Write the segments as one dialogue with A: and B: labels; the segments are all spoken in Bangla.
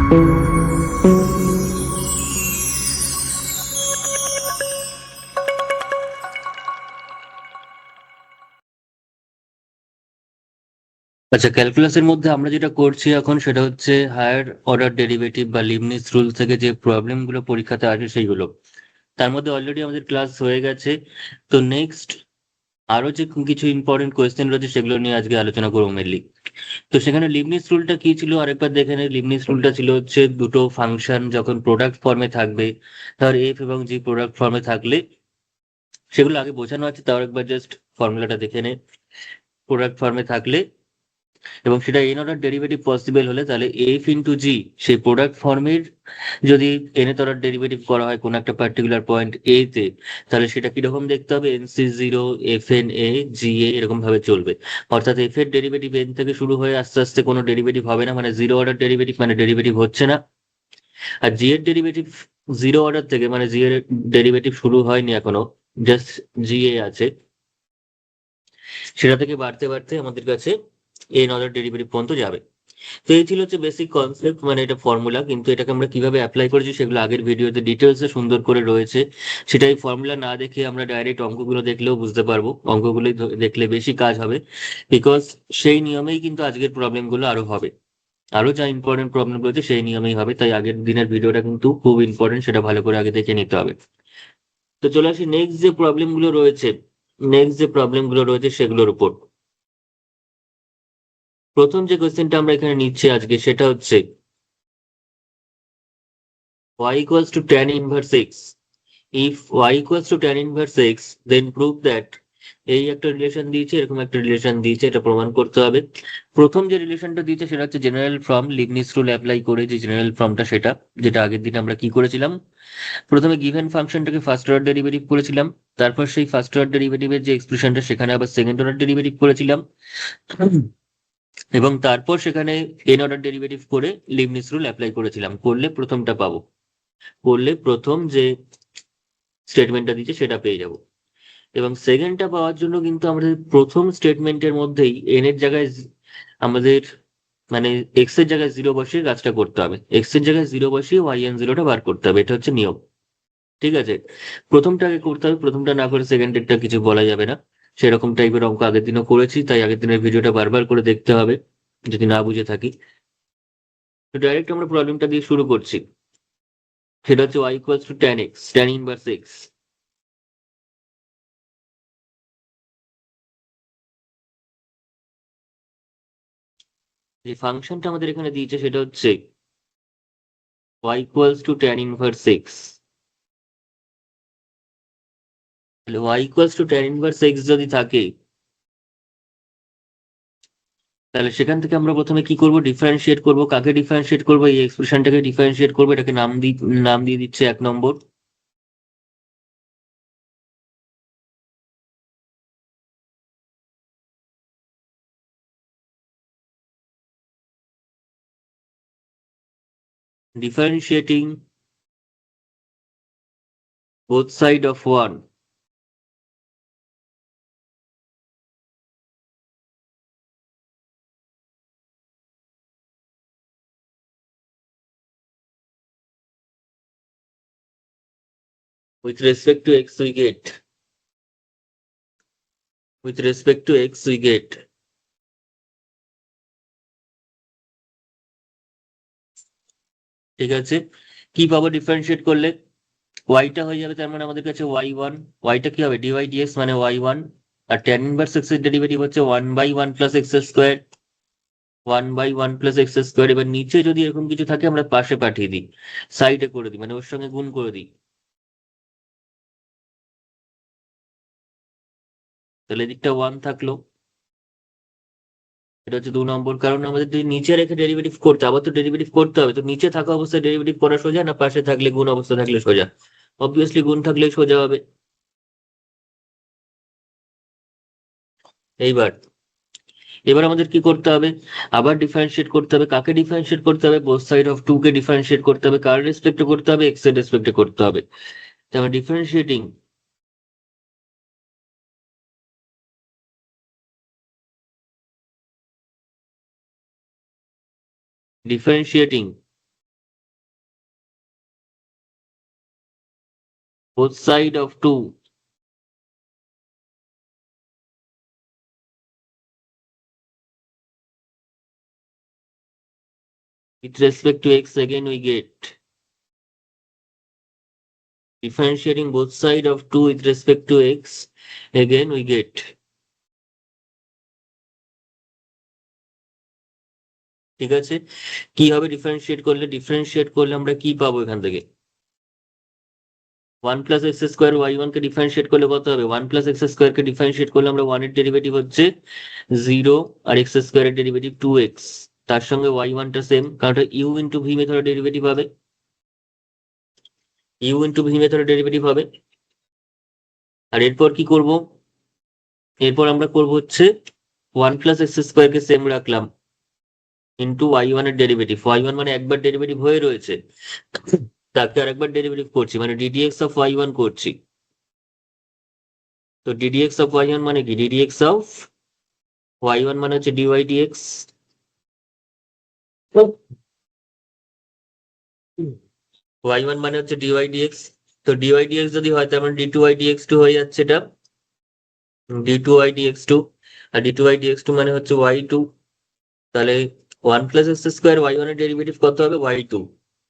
A: আচ্ছা, ক্যালকুলাসের মধ্যে আমরা যেটা করছি এখন সেটা হচ্ছে হায়ার অর্ডার ডেরিভেটিভ বা লিবনিজ রুল থেকে যে প্রবলেমগুলো পরীক্ষাতে আসে সেইগুলো। তার মধ্যে অলরেডি আমাদের ক্লাস হয়ে গেছে। তো নেক্সট আরো যে কিছু ইম্পর্টেন্ট কোয়েশ্চেন রয়েছে সেগুলো নিয়ে আজকে আলোচনা করবো মেনলি। তো সেখানে লিবনিজ রুলটা কি ছিল আরেকবার দেখে নেই। লিবনিজ রুলটা ছিল হচ্ছে দুটো ফাংশন যখন প্রোডাক্ট ফর্মে থাকবে, ধর এফ এবং জি প্রোডাক্ট ফর্মে থাকলে, সেগুলো আগে বোঝানো আছে তাও একবার জাস্ট ফর্মুলাটা দেখে নে। প্রোডাক্ট ফর্মে থাকলে এবং সেটা এন অর্ডার ডেরিভেটিভ পসিবল হলে তাহলে এফ ইন্টু জি সেই প্রোডাক্ট ফর্মের যদি এন এর অর্ডার ডেরিভেটিভ করা হয় কোনো একটা পার্টিকুলার পয়েন্ট এ তে, তাহলে সেটা কিরকম দেখতে হবে, N C zero F N A G A এরকম ভাবে চলবে। অর্থাৎ এফ এর ডেরিভেটিভ এন থেকে শুরু হয়ে আস্তে আস্তে কোনো ডেরিভেটিভ হবে না, মানে জিরো অর্ডার ডেরিভেটিভ, মানে ডেরিভেটিভ হচ্ছে না। আর জি এর ডেরিভেটিভ জিরো অর্ডার থেকে, মানে জি এর ডেরিভেটিভ শুরু হয়নি এখনো, জাস্ট জি এ আছে, সেটা থেকে বাড়তে বাড়তে আমাদের কাছে এন অর্ডার ডেরিভেটিভ পর্যন্ত যাবে। তো এই ছিল হচ্ছে বেসিক কনসেপ্ট, মানে এটা ফর্মুলা, কিন্তু এটাকে আমরা কিভাবে অ্যাপ্লাই করেছি সেগুলো আগের ভিডিওতে ডিটেলসে সুন্দর করে রয়েছে। সেটাই ফর্মুলা না দেখে আমরা ডাইরেক্ট অঙ্কগুলো দেখলেও বুঝতে পারবো, অঙ্কগুলো দেখলে বেশি কাজ হবে। বিকজ সেই নিয়মেই কিন্তু আজকের প্রবলেমগুলো আরো হবে, আরো যা ইম্পর্টেন্ট প্রবলেম রয়েছে সেই নিয়মেই হবে, তাই আগের দিনের ভিডিওটা কিন্তু খুব ইম্পর্টেন্ট, সেটা ভালো করে আগে দেখে নিতে হবে। তো চলে আসি নেক্সট যে প্রবলেমগুলো রয়েছে সেগুলোর উপর। প্রথম যে কোয়েশ্চেনটা আমরা এখানে নিচ্ছি আজকে সেটা হচ্ছে y equals to tan inverse x. If y equals to tan inverse x, then prove that এই একটা রিলেশন দিয়েছে, এরকম একটা রিলেশন দিয়েছে, এটা প্রমাণ করতে হবে। প্রথম যে রিলেশনটা দিয়েছে সেটা হচ্ছে general form, Leibniz rule apply করে যে জেনারেল ফর্মটা, সেটা যেটা আগের দিন আমরা কি করেছিলাম, প্রথমে গিভেন ফাংশনটাকে ফার্স্ট অর্ডার ডেরিভেটিভ করেছিলাম, তারপর সেই ফার্স্ট অর্ডার ডেরিভেটিভের যে এক্সপ্রেশনটা সেখানে আবার সেকেন্ড অর্ডার ডেরিভেটিভ করেছিলাম, এবং তারপর সেখানে এন অর্ডার ডেরিভেটিভ করে লিবনিজ রুল অ্যাপ্লাই করেছিলাম। করলে প্রথমটা পাবো, করলে প্রথম যে স্টেটমেন্টটা দিচ্ছে সেটা পেয়ে যাব। এবং সেকেন্ডটা পাওয়ার জন্য কিন্তু আমাদের প্রথম স্টেটমেন্টের মধ্যেই এন এর জায়গায় আমাদের মানে এক্স এর জায়গায় জিরো বসিয়ে কাজটা করতে হবে, এক্স এর জায়গায় জিরো বসিয়ে ওয়াই এন জিরোটা বার করতে হবে, এটা হচ্ছে নিয়ম। ঠিক আছে, প্রথমটাকে করতে হবে, প্রথমটা না করে সেকেন্ডেরটা কিছু বলা যাবে না। সেরকম টাইপের অঙ্ক আগের দিনও করেছি, তাই আগের দিনের ভিডিওটা বারবার করে দেখতে হবে যদি না বুঝে থাকি। তো ডাইরেক্ট আমরা প্রবলেমটা দিয়ে শুরু করছি। সেটা হচ্ছে y equals to tan x, tan inverse x. যে ফাংশনটা আমাদের এখানে দিয়েছে সেটা হচ্ছে y equals to tan inverse x. তাহলে y equals to tan inverse x যদি থাকে, তাহলে সেখান থেকে আমরা প্রথমে কি করব, ডিফারেন্সিয়েট করব। কাকে ডিফারেন্সিয়েট করব, এই এক্সপ্রেশনটাকে ডিফারেন্সিয়েট করবো, এটাকে নাম দিয়ে দিচ্ছে 1 নম্বর। Differentiating both side of one with respect to x we get, with respect to x we get, ঠিক আছে। কি পাবো ডিফারেন্সিয়েট করলে, ওয়াইটা হয়ে যাবে তার মানে আমাদের কাছে ওয়াই ওয়ান, ওয়াইটা কি হবে ডিওয়াই ডিএক্স মানে ওয়াই ওয়ান। আর ট্যান ইনভার্স এক্স এর ডেরিভেটিভ হচ্ছে 1/1 plus x square, 1/1 plus x square. এবার নিচে যদি এরকম কিছু থাকে আমরা পাশে পাঠিয়ে দিই, সাইডে করে দিই, মানে ওর সঙ্গে গুণ করে দিই, তাহলে এদিকটা ওয়ান থাকলো। এটা হচ্ছে 2 নম্বর। কারণ আমাদের যদি নিচে রেখে ডেরিভেটিভ করতে, আবার তো ডেরিভেটিভ করতে হবে, তো নিচে থাকা অবস্থায় ডেরিভেটিভ করা সোজা না পাশে থাকলে গুণ অবস্থা থাকলে সোজা? অবভিয়াসলি গুণ থাকলে সোজা হবে। এইবার এবার আমাদের কি করতে হবে, আবার ডিফারেন্সিয়েট করতে হবে। কাকে ডিফারেন্সিয়েট করতে হবে, বোথ সাইড অফ টু কে ডিফারেন্সিয়েট করতে হবে। কার রেসপেক্টে করতে হবে, এক্স এর রেসপেক্টে করতে হবে। তারপর differentiating, differentiating both side of 2 with respect to x, again we get differentiating both side of 2 with respect to x, again we get ঠিক আছে। কি হবে ডিফারেন্সিয়েট করলে আমরা কি পাবো এখান থেকে? 1 plus x square y one কে ডিফারেন্সিয়েট করলে কত হবে? 1 প্লাস এক্স স্কোয়ার কে ডিফারেন্সিয়েট করলে আমরা 1 এর ডেরিভেটিভ হচ্ছে 0 আর এক্স স্কোয়ার এর ডেরিভেটিভ 2x, তার সঙ্গে ওয়াই ওয়ানটা সেম, কারণ এটা ইউ ইন্টু ভি মেথডের ডেরিভেটিভ হবে, ইউ ইন্টু ভি মেথডের ডেরিভেটিভ হবে। আর এরপর কি করব? এরপর আমরা করব হচ্ছে 1 প্লাস এক্স স্কোয়ার কে সেম রাখলাম ইন্টু ওয়াই ওয়ান এর ডেরিভেটিভ, ওয়াই ওয়ান মানে একবার ডেরিভেটিভ হয়ে রয়েছে, তাকে আর একবার ডেরিভেটিভ করছি, মানে ডিডিএক্স অফ ওয়াই ওয়ান করছি। তো ডিডিএক্স অফ ওয়াই ওয়ান মানে কি? ডিডিএক্স অফ ওয়াই ওয়ান মানে হচ্ছে ডিওয়াই ডিএক্স, ওয়াই ওয়ান মানে হচ্ছে ডিওয়াই ডিএক্স। তো ডিওয়াই ডিএক্স যদি হয় তার মানে d two y d x two হয়ে যাচ্ছে এটা, d two y d x two. আর d two y d x two মানে হচ্ছে ওয়াই টু। তাহলে 1 plus x square y one এর ডেরিভেটিভ কত হবে? Y two.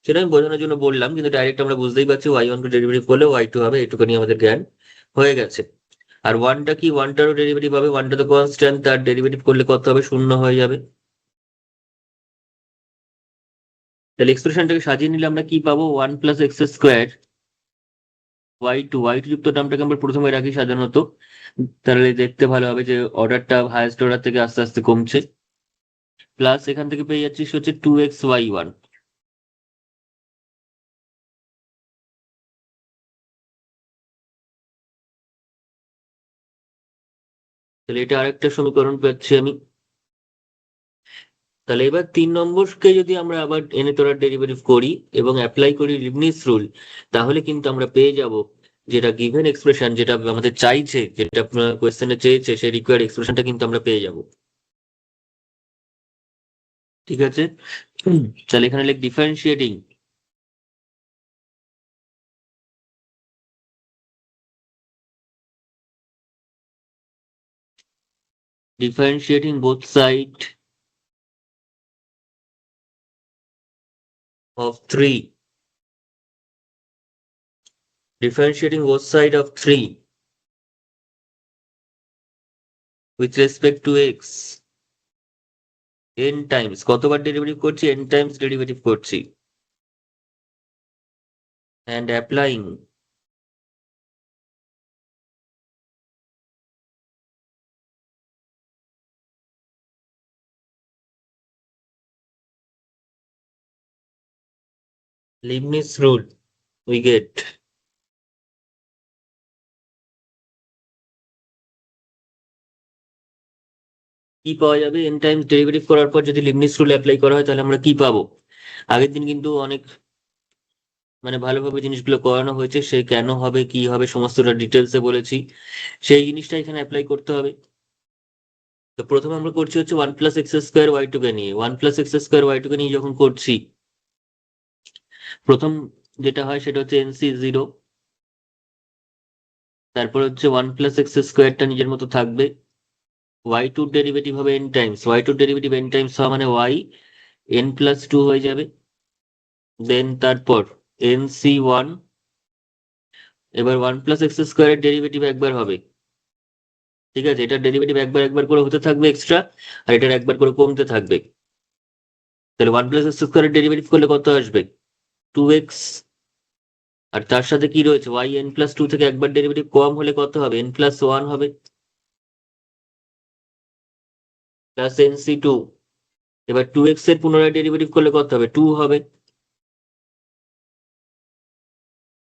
A: সেটা আমি বোঝানোর জন্য বললাম, কিন্তু ডাইরেক্ট আমরা বুঝতেই পারছি ওয়াই ওয়ান কে ডেরিভেটিভ করলে ওয়াই টু হবে, এটুকুনি আমাদের জ্ঞান হয়ে গেছে। আর ওয়ানটা কি? ওয়ানটারও ডেরিভেটিভ হবে, ওয়ানটা তো কনস্ট্যান্ট, তার ডেরিভেটিভ করলে কত হবে? শূন্য হয়ে যাবে। তাহলে এক্সপ্রেশনটাকে সাজিয়ে নিলে আমরা কি পাবো? 1 plus x square y two যুক্ত টার্মটাকে আমরা প্রথমে রাখি সাধারণত, তাহলে দেখতে ভালো হবে যে অর্ডারটা হায়েস্ট অর্ডার থেকে আস্তে আস্তে কমছে। প্লাস এখান থেকে পেয়ে যাচ্ছি হচ্ছে 2x/y1। তাহলে এটা আরেকটা সমীকরণ পাচ্ছি আমি। তাহলে এবার 3 নম্বরকে যদি আমরা আবার এনে তোলার ডেরিভেটিভ করি এবং অ্যাপ্লাই করি লিবনিজ রুল, তাহলে কিন্তু আমরা পেয়ে যাব যেটা গিভেন এক্সপ্রেশন, যেটা আমাদের চাইছে, যেটা কোয়েশ্চেনে চেয়েছে, সেই রিকোয়ার্ড এক্সপ্রেশনটা কিন্তু আমরা পেয়ে যাব। ঠিক আছে, তাহলে এখানে লিখ differentiating both side of 3, differentiating both side of 3 with respect to x n times, কতবার ডেরিভেটিভ করছি? n টাইমস ডেরিভেটিভ করছি, and applying Leibniz rule, we get কি পাওয়া যাবে? n টাইমস ডেরিভেটিভ করার পর যদি লিবনিজ রুল অ্যাপ্লাই করা হয় তাহলে আমরা কি পাবো? আগের দিন কিন্তু অনেক মানে ভালোভাবে জিনিসগুলো করানো হয়েছে, সে কেন হবে কি হবে সমস্তটা ডিটেলসে বলেছি, সেই জিনিসটা এখানে অ্যাপ্লাই করতে হবে। তো প্রথমে আমরা করছি হচ্ছে 1 plus x square y two কে নিয়ে, 1 plus x square y two কে নিয়ে যখন করছি, প্রথম যেটা হয় সেটা হচ্ছে এনসি 0, তারপর হচ্ছে 1 প্লাস এক্স স্কোয়ারটা নিজের মতো থাকবে, ওয়াই টু ডেরিভেটিভ হবে n times, y two derivative n times হওয়া মানে ওয়াই n প্লাস টু হয়ে যাবে, দেন তারপর এনসি 1, এবার 1 প্লাস এক্স স্কোয়ারের ডেরিভেটিভ একবার হবে, ঠিক আছে, এটার ডেরিভেটিভ একবার একবার করে হতে থাকবে এক্সট্রা, আর এটার একবার করে কমতে থাকবে। তাহলে 1 প্লাস এক্স স্কোয়ারের ডেরিভেটিভ করলে কত আসবে? 2x। আর তার সাথে কি রয়েছে? ওয়াই এন প্লাস টু থেকে একবার ডেরিভেটিভ কম হলে কত হবে? n প্লাস ওয়ান হবে, প্লাস এনসি টু। এবার 2x এর পুনরায় ডেরিভেটিভ করলে কত হবে? 2 হবে,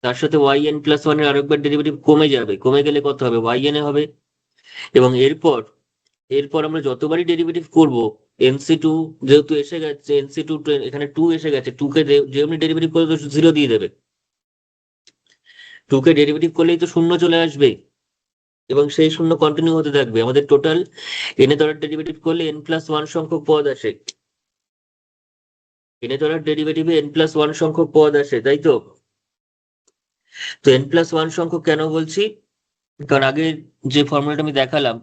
A: তার সাথে ওয়াই এন প্লাস ওয়ান এর আরেকবার ডেরিভেটিভ কমে যাবে, কমে গেলে কত হবে? ওয়াই এন এ হবে। এবং এরপর এরপর আমরা যতবারই ডেরিভেটিভ করব, এনসি টু যেহেতু এসে গেছে, এনসি টু এখানে 2 এসে গেছে, 2 কে যেমনি ডেরিভেটিভ করলে তো 0 দিয়ে দেবে, 2 কে ডেরিভেটিভ করলেই তো শূন্য চলে আসবে, এবং সেই শূন্য কন্টিনিউ হতে থাকবে। আমাদের টোটাল এনে ধরার ডেরিভেটিভ করলে n প্লাস ওয়ান সংখ্যক পদ আসে, এনে ধরার ডেরিভেটিভে n প্লাস ওয়ান সংখ্যক পদ আসে, তাই তো? তো n+1 সংখ্যক কেন বলছি, কারণ আগের যে ফর্মুলাটা আমি দেখালাম,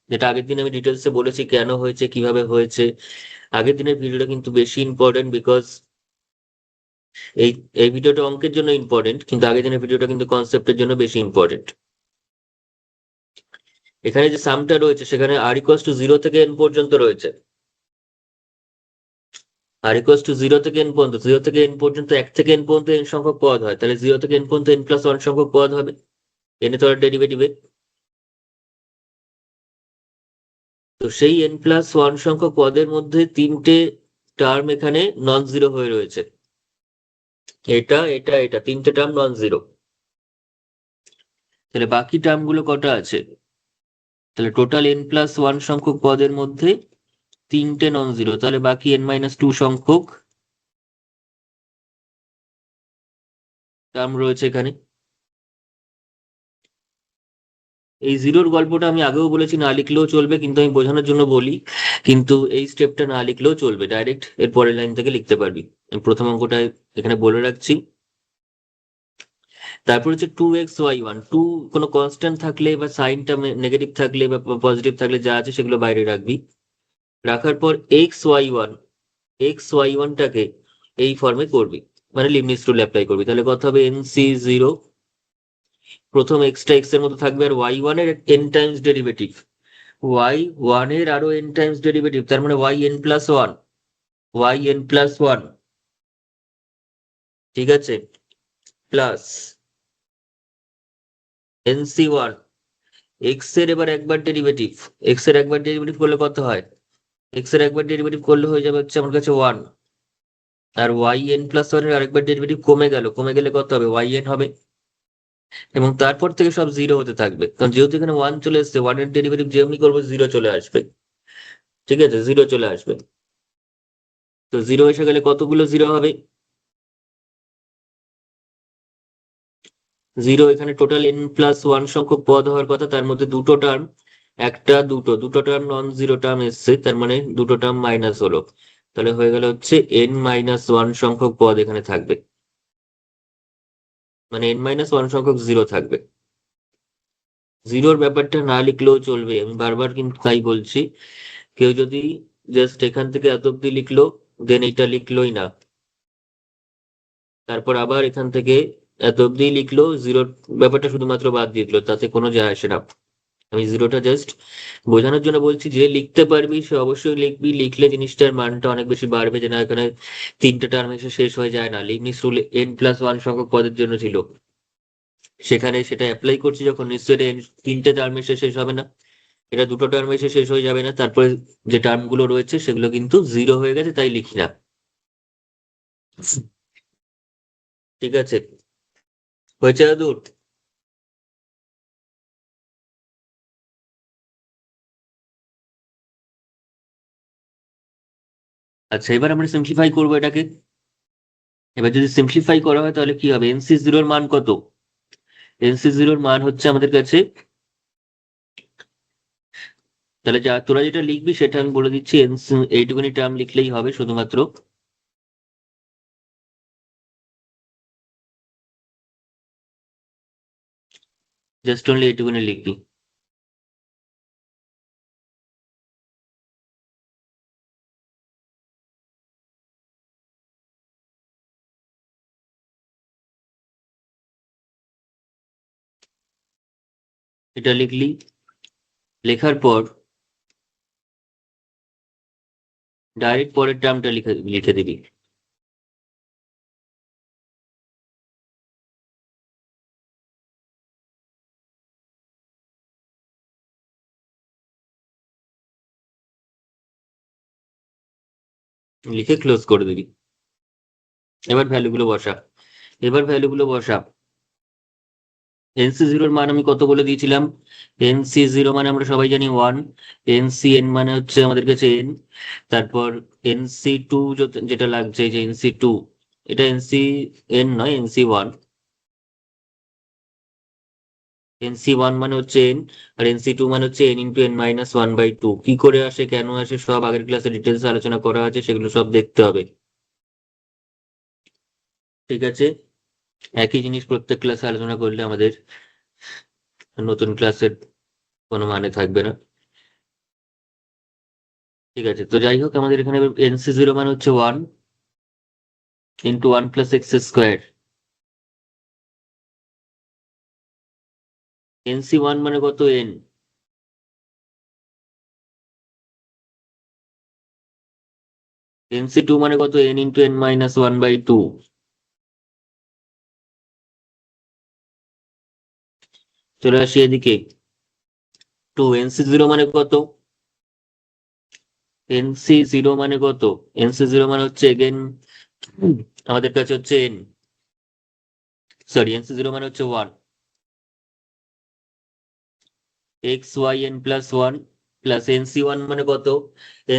A: যেটা আগের দিন আমি ডিটেলসে বলেছি কেন হয়েছে কিভাবে হয়েছে, আগের দিনের ভিডিওটা কিন্তু বেশি ইম্পর্টেন্ট, বিকজ এই এই ভিডিওটা অঙ্কের জন্য ইম্পর্টেন্ট, কিন্তু আগের দিনের ভিডিওটা কিন্তু কনসেপ্টের জন্য বেশি ইম্পর্টেন্ট। এখানে যে সামটা রয়েছে সেখানে r=0 থেকে n পর্যন্ত রয়েছে। r=0 থেকে n পর্যন্ত, 0 থেকে n পর্যন্ত, 1 থেকে n পর্যন্ত n সংখ্যক পদ হয়, তাহলে 0 থেকে n পর্যন্ত n+1 সংখ্যক পদ হবে n এর ডেরিভেটিভে। তো সেই n+1 সংখ্যক পদের মধ্যে তিনটে টার্ম এখানে নন জিরো হয়ে রয়েছে, এটা এটা এটা তিনটে টার্ম নন জিরো। তাহলে বাকি টার্ম গুলো কটা আছে, তাহলে টোটাল n+1 সংখ্যক পদের মধ্যে তিনটে নন জিরো, তাহলে বাকি n-2 সংখ্যক টার্ম রয়েছে এখানে। এই জিরোর গল্পটা আমি আগেও বলেছি না লিখলেও চলবে, কিন্তু আমি বোঝানোর জন্য বলি, কিন্তু এই স্টেপটা না লিখলেও চলবে, ডাইরেক্ট এর পরের লাইন থেকে লিখতে পারবি। আমি প্রথম অঙ্কটা এখানে বলে রাখছি। তারপর হচ্ছে 2x y1, টু কোনো কনস্ট্যান্ট থাকলে বা সাইনটা নেগেটিভ থাকলে বা পজিটিভ থাকলে যা আছে সেগুলো বাইরে রাখবি। রাখার পর x y1টাকে এই ফর্মে করবি, মানে লিবনিটজ রুল অ্যাপ্লাই করবি। তাহলে কত হবে, nc0, প্রথম এক্সটা এক্স এর মতো থাকবে, আর y1 এর n টাইমস ডেরিভেটিভ, y1 এর আরো n টাইমস ডেরিভেটিভ, তার মানে yn+1, ঠিক আছে, প্লাস nc1, এক্স এর এবার একবার ডেরিভেটিভ, এক্স এর একবার ডেরিভেটিভ করলে কত হয়, এক্স এর একবার ডেরিভেটিভ করলে হয়ে যাবে হচ্ছে আমার কাছে 1, আর yn+1 এর আরেকবার ডেরিভেটিভ কমে গেলে কত হবে, yn হবে, এবং তারপর থেকে সব জিরো হতে থাকবে, কারণ যেহেতু এখানে 1 চলে এসছে, 1 এর ডেরিভেটিভ যেমনি করবো জিরো চলে আসবে, ঠিক আছে, জিরো চলে আসবে। তো জিরো এসে গেলে কতগুলো জিরো হবে, জিরো, এখানে টোটাল n+1 সংখ্যক পদ হওয়ার কথা, তার মধ্যে দুটো টার্ম, একটা দুটো দুটো টার্ম নন জিরো টার্ম এসছে, তার মানে দুটো টার্ম মাইনাস হলো, তাহলে হয়ে গেল হচ্ছে n-1 সংখ্যক পদ এখানে থাকবে, মানে n-1 সংখ্যক জিরো থাকবে। জিরোর ব্যাপারটা না লিখলেও চলবে, আমি বারবার কিন্তু তাই বলছি, কেউ যদি জাস্ট এখান থেকে এত অব্দি লিখলো, দেন এটা লিখলোই না, তারপর আবার এখান থেকে এত অব্দি লিখলো, জিরোর ব্যাপারটা শুধুমাত্র বাদ দিয়ে দিল, তাতে কোনো যায় আসে না। আমি জিরোটা জাস্ট বোঝানোর জন্য বলছি, যে লিখতে পারবি সে অবশ্যই লিখবি, লিখলে জিনিসটার মানটা অনেক বেশি বাড়বে, যে না এখানে তিনটে টার্ম এসে শেষ হয়ে যায় না, লিবনিটজ রুল n+1 সংখ্যক পদের জন্য ছিল, সেখানে সেটা অ্যাপ্লাই করছি যখন, নিশ্চয়ই তিনটে টার্ম এসে শেষ হবে না, এটা দুটো টার্ম এসে শেষ হয়ে যাবে না, তারপরে যে টার্ম গুলো রয়েছে সেগুলো কিন্তু জিরো হয়ে গেছে, তাই লিখি না, ঠিক আছে, হয়েছে দূর। আচ্ছা, এবার আমরা সিম্পলিফাই করবো এটাকে। এবার যদি সিম্পলিফাই করা হয় তাহলে কি হবে, nc0 এর মান কত, nc0 এর মান হচ্ছে আমাদের কাছে, তাহলে যা তোরা যেটা লিখবি সেটা আমি বলে দিচ্ছি, এইটুকুনি টার্ম লিখলেই হবে শুধুমাত্র, জাস্ট অনলি এইটুকুনি লিখবি। এটা লিখলি, লেখার পর ডাইরেক্ট পরের টার্মটা লিখে লিখে দিবি, লিখে ক্লোজ করে দিবি। এবার ভ্যালুগুলো বসা, এবার ভ্যালুগুলো বসা। nc0 এর মান আমি কত বলে দিয়েছিলাম, nc0 মানে আমরা সবাই জানি 1, ncn মানে হচ্ছে আমাদের কাছে n, তারপর nc2 যেটা লাগছে, যে nc2, এটা ncn নয়, nc1, nc1 মানে হচ্ছে n, আর nc2 মানে হচ্ছে n × n-1/2, কি করে আসে কেন আসে সব আগের ক্লাসে ডিটেলস আলোচনা করা আছে, সেগুলো সব দেখতে হবে, ঠিক আছে। একই জিনিস প্রত্যেক ক্লাসে আলোচনা করলে আমাদের নতুন ক্লাসের কোনো মানে থাকবে না। ঠিক আছে, তো যাই হোক আমাদের এখানে এনসি জিরো মানে হচ্ছে 1 × 1 + x²। NC1 মানে কত? n। NC2 মানে কত? n × n−1/2। চলে আসি এদিকে। 2 NC0 মানে কত? NC0 মানে কত? NC0 মানে হচ্ছে এগেন আমাদের কাছে হচ্ছে n, সরি NC0 মানে হচ্ছে 1 x y n + 1 + NC1 মানে কত?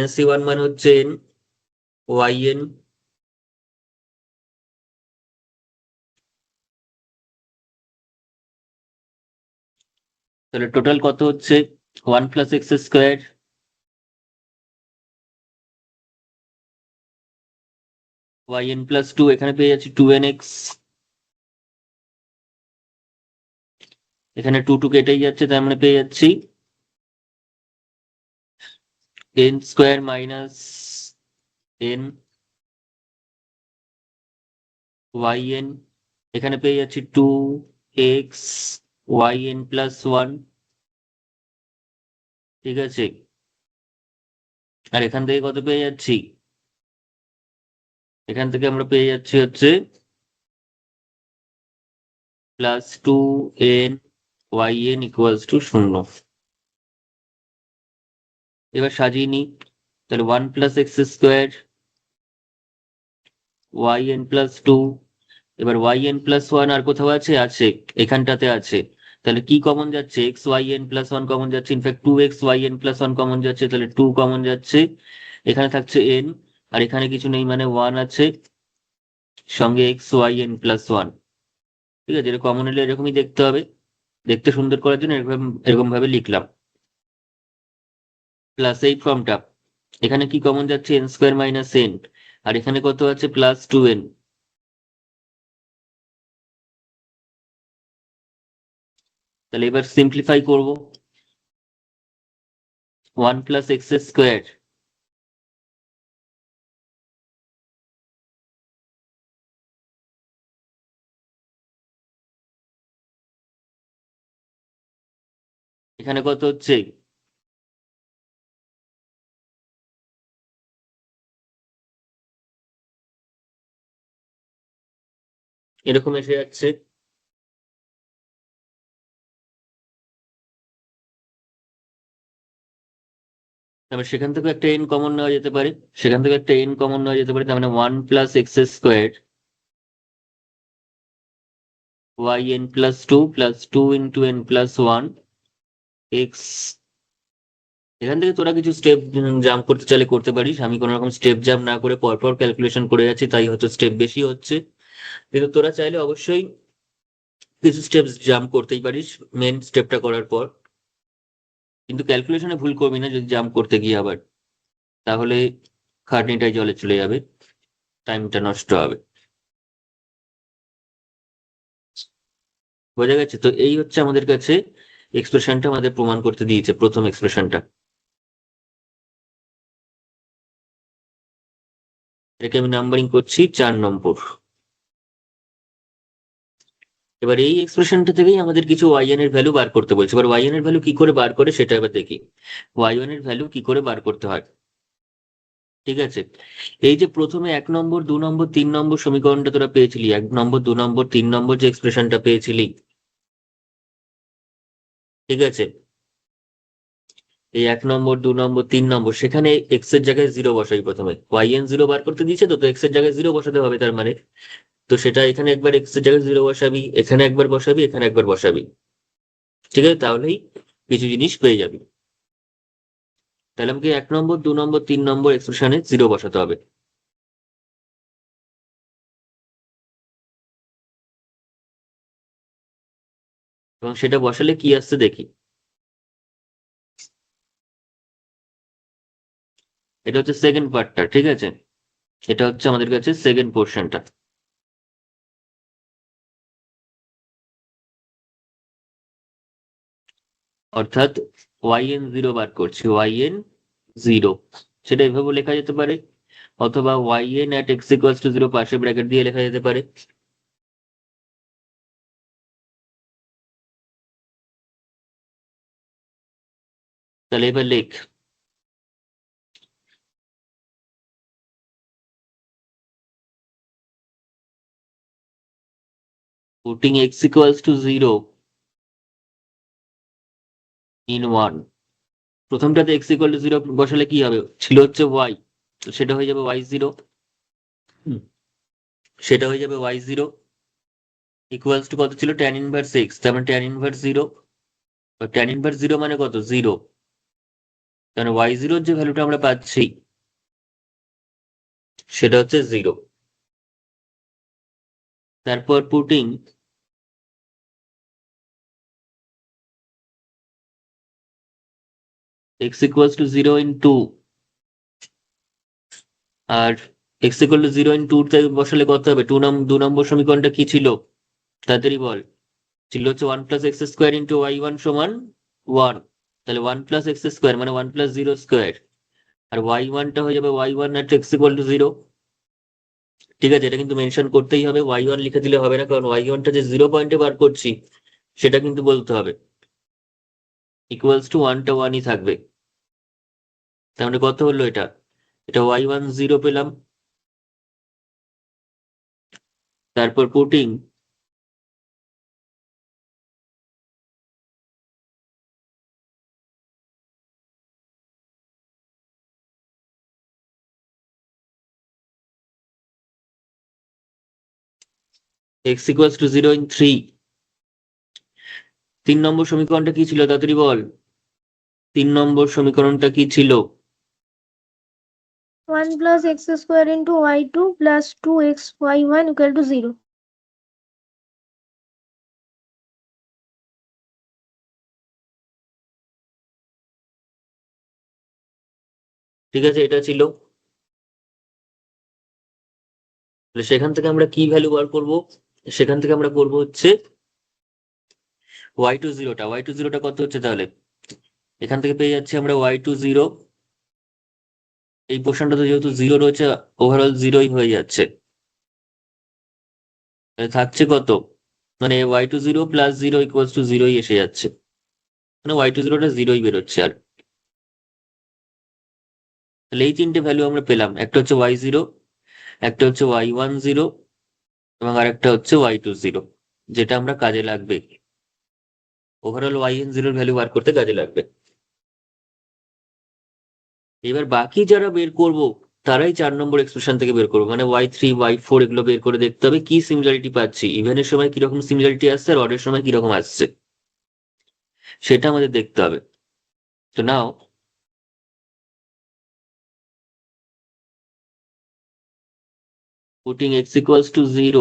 A: NC1 মানে হচ্ছে n yn। তাহলে টোটাল কত হচ্ছে? 1 + x²। yn + 2, এখানে পেয়ে যাচ্ছি 2nx। এখানে 2 2 কেটেই যাচ্ছে, তার মানে পেয়ে যাচ্ছি n² - n yn। এখানে পেয়ে যাচ্ছি 2x yn + 1। ঠিক আছে, আর এখান থেকে কত পেয়ে যাচ্ছি? এখান থেকে আমরা পেয়ে যাচ্ছি হচ্ছে +2n yn = 0। এবার সাজিয়ে নিই। তাহলে 1 + x² yn + 2। এবার yn + 1 আর কোথাও আছে? আছে, এখানটাতে আছে। তাহলে কি কমন যাচ্ছে? x yn + 1 কমন যাচ্ছে, ইনফ্যাক্ট 2x yn + 1 কমন যাচ্ছে, তাহলে 2 কমন যাচ্ছে। এখানে থাকছে n, আর এখানে কিছু নেই মানে 1 আছে, সঙ্গে x yn + 1। ঠিক আছে, এটা কমন হলে এরকমই দেখতে হবে। দেখতে সুন্দর করার জন্য এরকম এরকম ভাবে লিখলাম। প্লাস এই ফর্মটা, এখানে কি কমন যাচ্ছে? n² - n, আর এখানে কত আছে? +2n। তাহলে এবার সিম্পলিফাই করব। 1 + x²। এখানে কত হচ্ছে? এরকম এসে যাচ্ছে। তারপর সেখান থেকে একটা n কমন নেওয়া যেতে পারে। তার মানে 1 + x² yn + 2 + 2 × n + 1 x। এখান থেকে তোরা কিছু স্টেপ জাম্প করতে চাইলে করতে পারিস, আমি কোনো রকম স্টেপ জাম্প না করে পরপর ক্যালকুলেশন করে যাচ্ছি, তাই হয়তো স্টেপ বেশি হচ্ছে। কিন্তু তোরা চাইলে অবশ্যই কিছু স্টেপ জাম্প করতেই পারিস মেন স্টেপটা করার পর। কিন্তু ক্যালকুলেশনে ভুল করবি না যদি জাম্প করতে গিয়ে আবার, তাহলে খাটনিটাই জলে চলে যাবে, টাইমটা নষ্ট হবে। বোঝা গেছে? তো এই হচ্ছে আমাদের কাছে এক্সপ্রেশনটা আমাদের প্রমাণ করতে দিয়েছে, প্রথম এক্সপ্রেশনটা। এটাকে আমি নাম্বারিং করছি 4 নম্বর। এবার এই এক্সপ্রেশনটা থেকেই আমাদের কিছু yn এর ভ্যালু বার করতে বলছে। এবার yn এর ভ্যালু কি করে বার করে সেটা এবার দেখি। y1 এর ভ্যালু কি করে বার করতে হয়। ঠিক আছে, এই যে প্রথমে 1 নম্বর 2 নম্বর 3 নম্বর সমীকরণটা তোরা পেয়েছিলি, 1 নম্বর 2 নম্বর 3 নম্বর যে এক্সপ্রেশনটা পেয়েছিলি, ঠিক আছে, এই 1 নম্বর 2 নম্বর 3 নম্বর, সেখানে এক্স এর জায়গায় 0 বসাই প্রথমে। yn 0 বার করতে দিয়েছে, তো তো এক্স এর জায়গায় 0 বসাতে হবে তার মানে। তো সেটা এখানে একবার এক্স এর জায়গায় 0 বসাবি, এখানে একবার বসাবি, এখানে একবার বসাবি। ঠিক আছে, তাহলেই কিছু জিনিস পেয়ে যাবি। তাহলে আমাকে 1 নম্বর 2 নম্বর 3 নম্বর এক্সপ্রেশনে 0 বসাতে হবে। এবং সেটা বসালে কি আসছে দেখি। এটা হচ্ছে সেকেন্ড পার্টটা, ঠিক আছে, এটা হচ্ছে আমাদের কাছে সেকেন্ড পোর্শনটা। অর্থাৎ yn0 বার করছি, yn0 সেটা এভাবে লেখা যেতে পারে, অথবা yn@x=0 পাশে ব্র্যাকেট দিয়ে লেখা যেতে পারে। তাহলে এবার লেখ putting x=0 in 1, প্রথমটাতে x=0 বসালে কি হবে, ছিল হচ্ছে y, তো সেটা হয়ে যাবে y0, সেটা হয়ে যাবে y0 ইকুয়ালস টু কত ছিল, tan ইনভার্স x, তার মানে tan ইনভার্স 0, tan ইনভার্স 0 মানে কত, 0, তার মানে y0 যে ভ্যালুটা আমরা পাচ্ছি সেটা হচ্ছে 0। তারপর putting x=0 in 2, R x=0 in 2 তে বসালে কত হবে, 2 নম্বর সমীকরণটা কি ছিল, তাড়াতাড়ি বল, ছিল হচ্ছে 1 plus x square into y1 সমান 1, তাহলে 1 প্লাস এক্স স্কোয়ার মানে 1 প্লাস 0 স্কোয়ার, আর y1টা হয়ে যাবে y1 = x, ঠিক আছে, এটা কিন্তু মেনশন করতেই হবে, y1 লিখে দিলে হবে না, কারণ y1টা যে 0 পয়েন্টে বার করছি সেটা কিন্তু বলতে হবে, ইকুয়ালস টু 1টা 1ই থাকবে। তার মানে কত হলো এটা, এটা y10 পেলাম। তারপর পুটিং x=0 in 3, 3 নম্বর সমীকরণটা কি ছিল তাড়াতাড়ি বল, 3 নম্বর সমীকরণটা কি ছিল,
B: 1 plus x square into y2 plus 2x y1 equal to 0.
A: ঠিক আছে, এটা ছিল, তাহলে সেখান থেকে আমরা কি ভ্যালু বার করব, সেখান থেকে আমরা করব হচ্ছে y20টা কত হচ্ছে, তাহলে এখান থেকে পেয়ে যাচ্ছি আমরা y20, এই পোর্শনটা তো যেহেতু 0 রয়েছে ওভারঅল 0ই হয়ে যাচ্ছে, তাহলে থাকছে কত, মানে y20 প্লাস 0 ইকুয়ালস টু 0ই এসে যাচ্ছে, মানে y20টা 0ই বেরোচ্ছে। আর তাহলে এই তিনটে ভ্যালু আমরা পেলাম, একটা হচ্ছে y0, একটা হচ্ছে y10, এবং আরেকটা হচ্ছে y20, যেটা আমরা কাজে লাগবে, ওভারঅল yn0 ভ্যালু বার করতে কাজে লাগবে। এবার বাকি যারা বের করব তারাই 4 নম্বর এক্সপ্রেশন থেকে বের করবো, মানে y3 y4 এগুলো বের করে দেখতে হবে কি সিমিলারিটি পাচ্ছি, ইভেনের সময় কিরকম সিমিলারিটি আসছে আর অডের সময় কিরকম আসছে, সেটা আমাদের দেখতে হবে। তো নাও putting x=0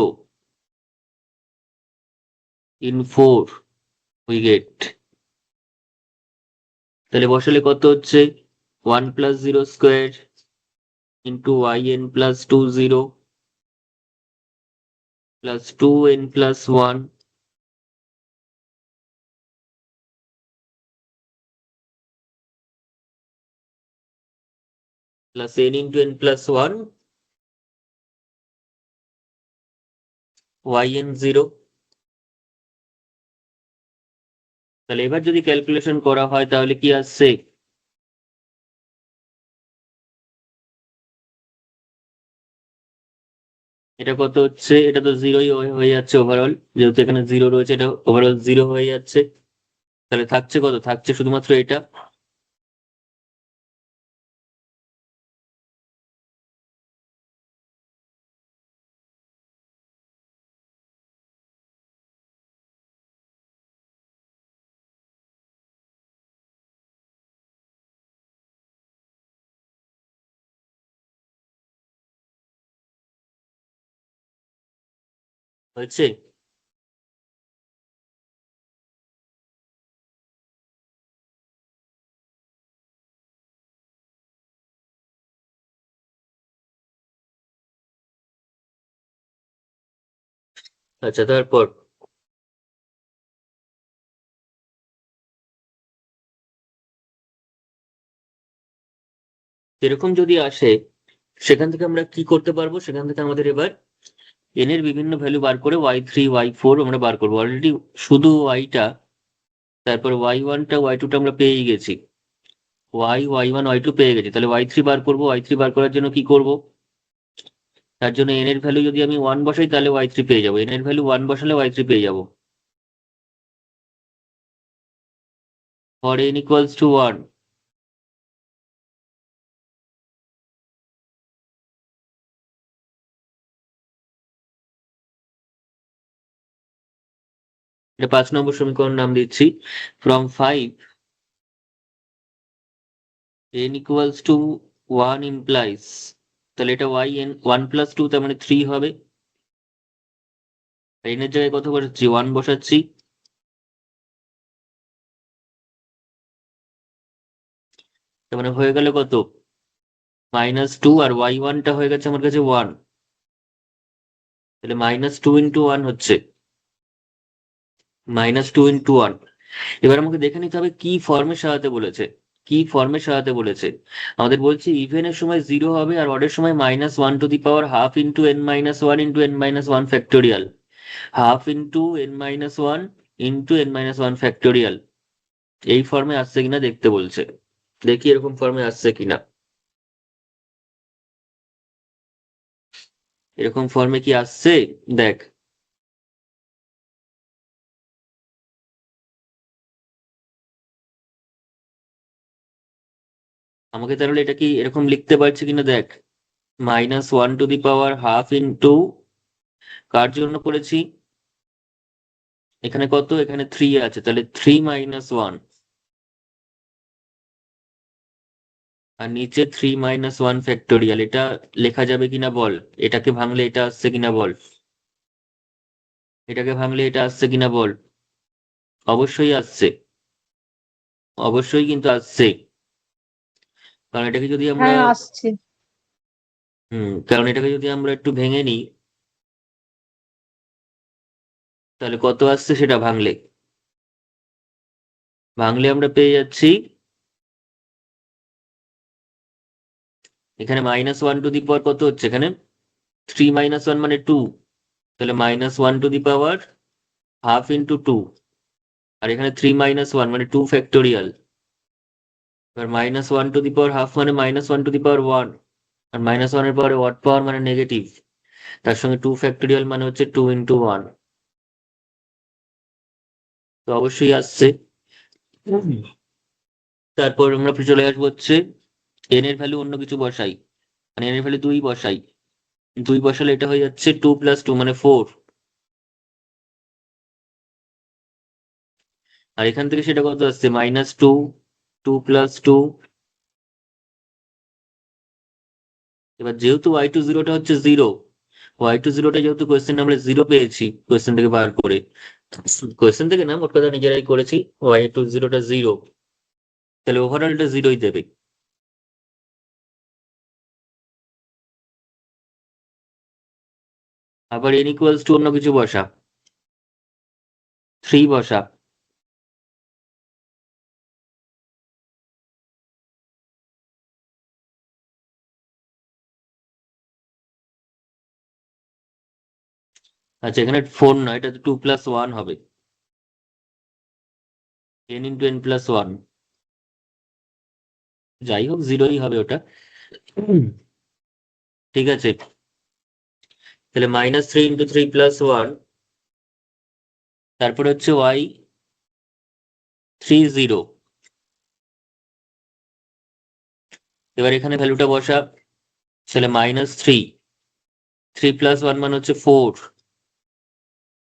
A: in 4 we get, তাহলে বসালে কত হচ্ছে, 1 plus 0 square into yn plus 20 plus 2n plus 1 plus n into n plus 1 yn0। তাহলে এবার যদি ক্যালকুলেশন করা হয় তাহলে কি আসছে, এটা কত হচ্ছে, এটা তো 0ই হয়ে যাচ্ছে ওভারঅল, যেহেতু এখানে 0 রয়েছে এটা ওভারঅল 0 হয়ে যাচ্ছে, তাহলে থাকছে কত, থাকছে শুধুমাত্র এটা, হয়েছে। আচ্ছা, তারপর এরকম যদি আসে সেখান থেকে আমরা কি করতে পারবো, সেখান থেকে আমাদের এবার এন এর বিভিন্ন ভ্যালু বার করে y3 y4 আমরা বার করবো। অলরেডি শুধু ওয়াইটা, তারপর y1টা y2টা আমরা পেয়েই গেছি, y1 y2 পেয়ে গেছি। তাহলে y3 বার করবো, y3 বার করার জন্য কি করব, তার জন্য n এর ভ্যালু যদি আমি 1 বসাই তাহলে y3 পেয়ে যাবো, n এর ভ্যালু 1 বসালে y3 পেয়ে যাবো। for n equals to 1, এটা 5 নম্বর সমীকরণ নাম দিচ্ছি। from 5 n equals to 1 implies, তাহলে এটা yn 1 plus 2 তার মানে 3 হবে। n এর জায়গায় কত বসাচ্ছি, 1 বসাচ্ছি, তার মানে হয়ে গেল কত, -2, আর y1টা হয়ে গেছে আমার কাছে 1, তাহলে -2 × 1 হচ্ছে, -2 × 1। এবার আমাকে দেখে নিতে হবে কি ফর্মে সাজাতে বলেছে, কি ফর্মে সাজাতে বলেছে। আমাদের বলছে ইভেনের সময় 0 হবে আর অডের সময় -1 to the power ½ × n−1 × n−1 factorial, ½ × n−1 × n−1 factorial. এই ফর্মে আসছে কিনা দেখতে বলছে, দেখি এরকম ফর্মে আসছে কিনা। এরকম ফর্মে কি আসছে, দেখ। আমাকে তাহলে এটা কি এরকম লিখতে পারছি কিনা দেখ, -1 টু দি পাওয়ার ½ কার জন্য করেছি, এখানে কত, এখানে 3 আছে, তাহলে 3 - 1, আর নিচে 3 - 1 ফ্যাক্টোরিয়াল। এটা লেখা যাবে কিনা বল, এটাকে ভাঙলে এটা আসছে কিনা বল, এটাকে ভাঙলে এটা আসছে কিনা বল। অবশ্যই আসছে, অবশ্যই কিন্তু আসছে, কারণ এটাকে যদি আমরা,
B: হ্যাঁ আসছে।
A: কারণ এটাকে যদি আমরা একটু ভেঙে নিই তাহলে কত আসছে সেটা ভাঙলে, ভাঙলে আমরা পেয়ে যাচ্ছি এখানে -1 টু দি পাওয়ার কত হচ্ছে, এখানে 3 - 1 মানে 2, তাহলে -1 টু দি পাওয়ার ½ × 2, আর এখানে 3 - 1 মানে 2 ফ্যাক্টোরিয়াল। এবার -1 টু দি পাওয়ার ½ মানে -1 টু দি পাওয়ার 1, আর -1 এর পরে ওয়াট পাওয়ার মানে নেগেটিভ, তার সঙ্গে 2 ফ্যাক্টোরিয়াল মানে হচ্ছে 2 × 1, তো অবশ্যই আসছে। হুম। তারপর আমরা চলে আসবো হচ্ছে n এর ভ্যালু অন্য কিছু বসাই, মানে n এর ভ্যালু 2 বসাই, 2 বসালে এটা হয়ে যাচ্ছে 2 + 2 মানে 4, আর এখান থেকে সেটা কত আসছে, -2, 2 + 2। এবার যেহেতু y20 হচ্ছে 0, y20 যেহেতু কোয়েশ্চেন আমরা 0 পেয়েছি কোয়েশ্চেন থেকে বার করে, কোয়েশ্চেন থেকে না মোট কথা নিজেরাই করেছি, y20 0, তাহলে ওভারঅল এটা 0ই দেবে। আবার n ইকুয়ালস টু অন্য কিছু বসা, 3 বসা, আচ্ছা এখানে 4 নয়, এটা 2 + 1 হবে, n × n+1, যাই হোক 0ই হবে ওটা। হুম, ঠিক আছে, তাহলে -3 × 3 + 1, তারপরে হচ্ছে y30। এবার এখানে ভ্যালুটা বসা, তাহলে -3, 3 + 1 মানে হচ্ছে 4,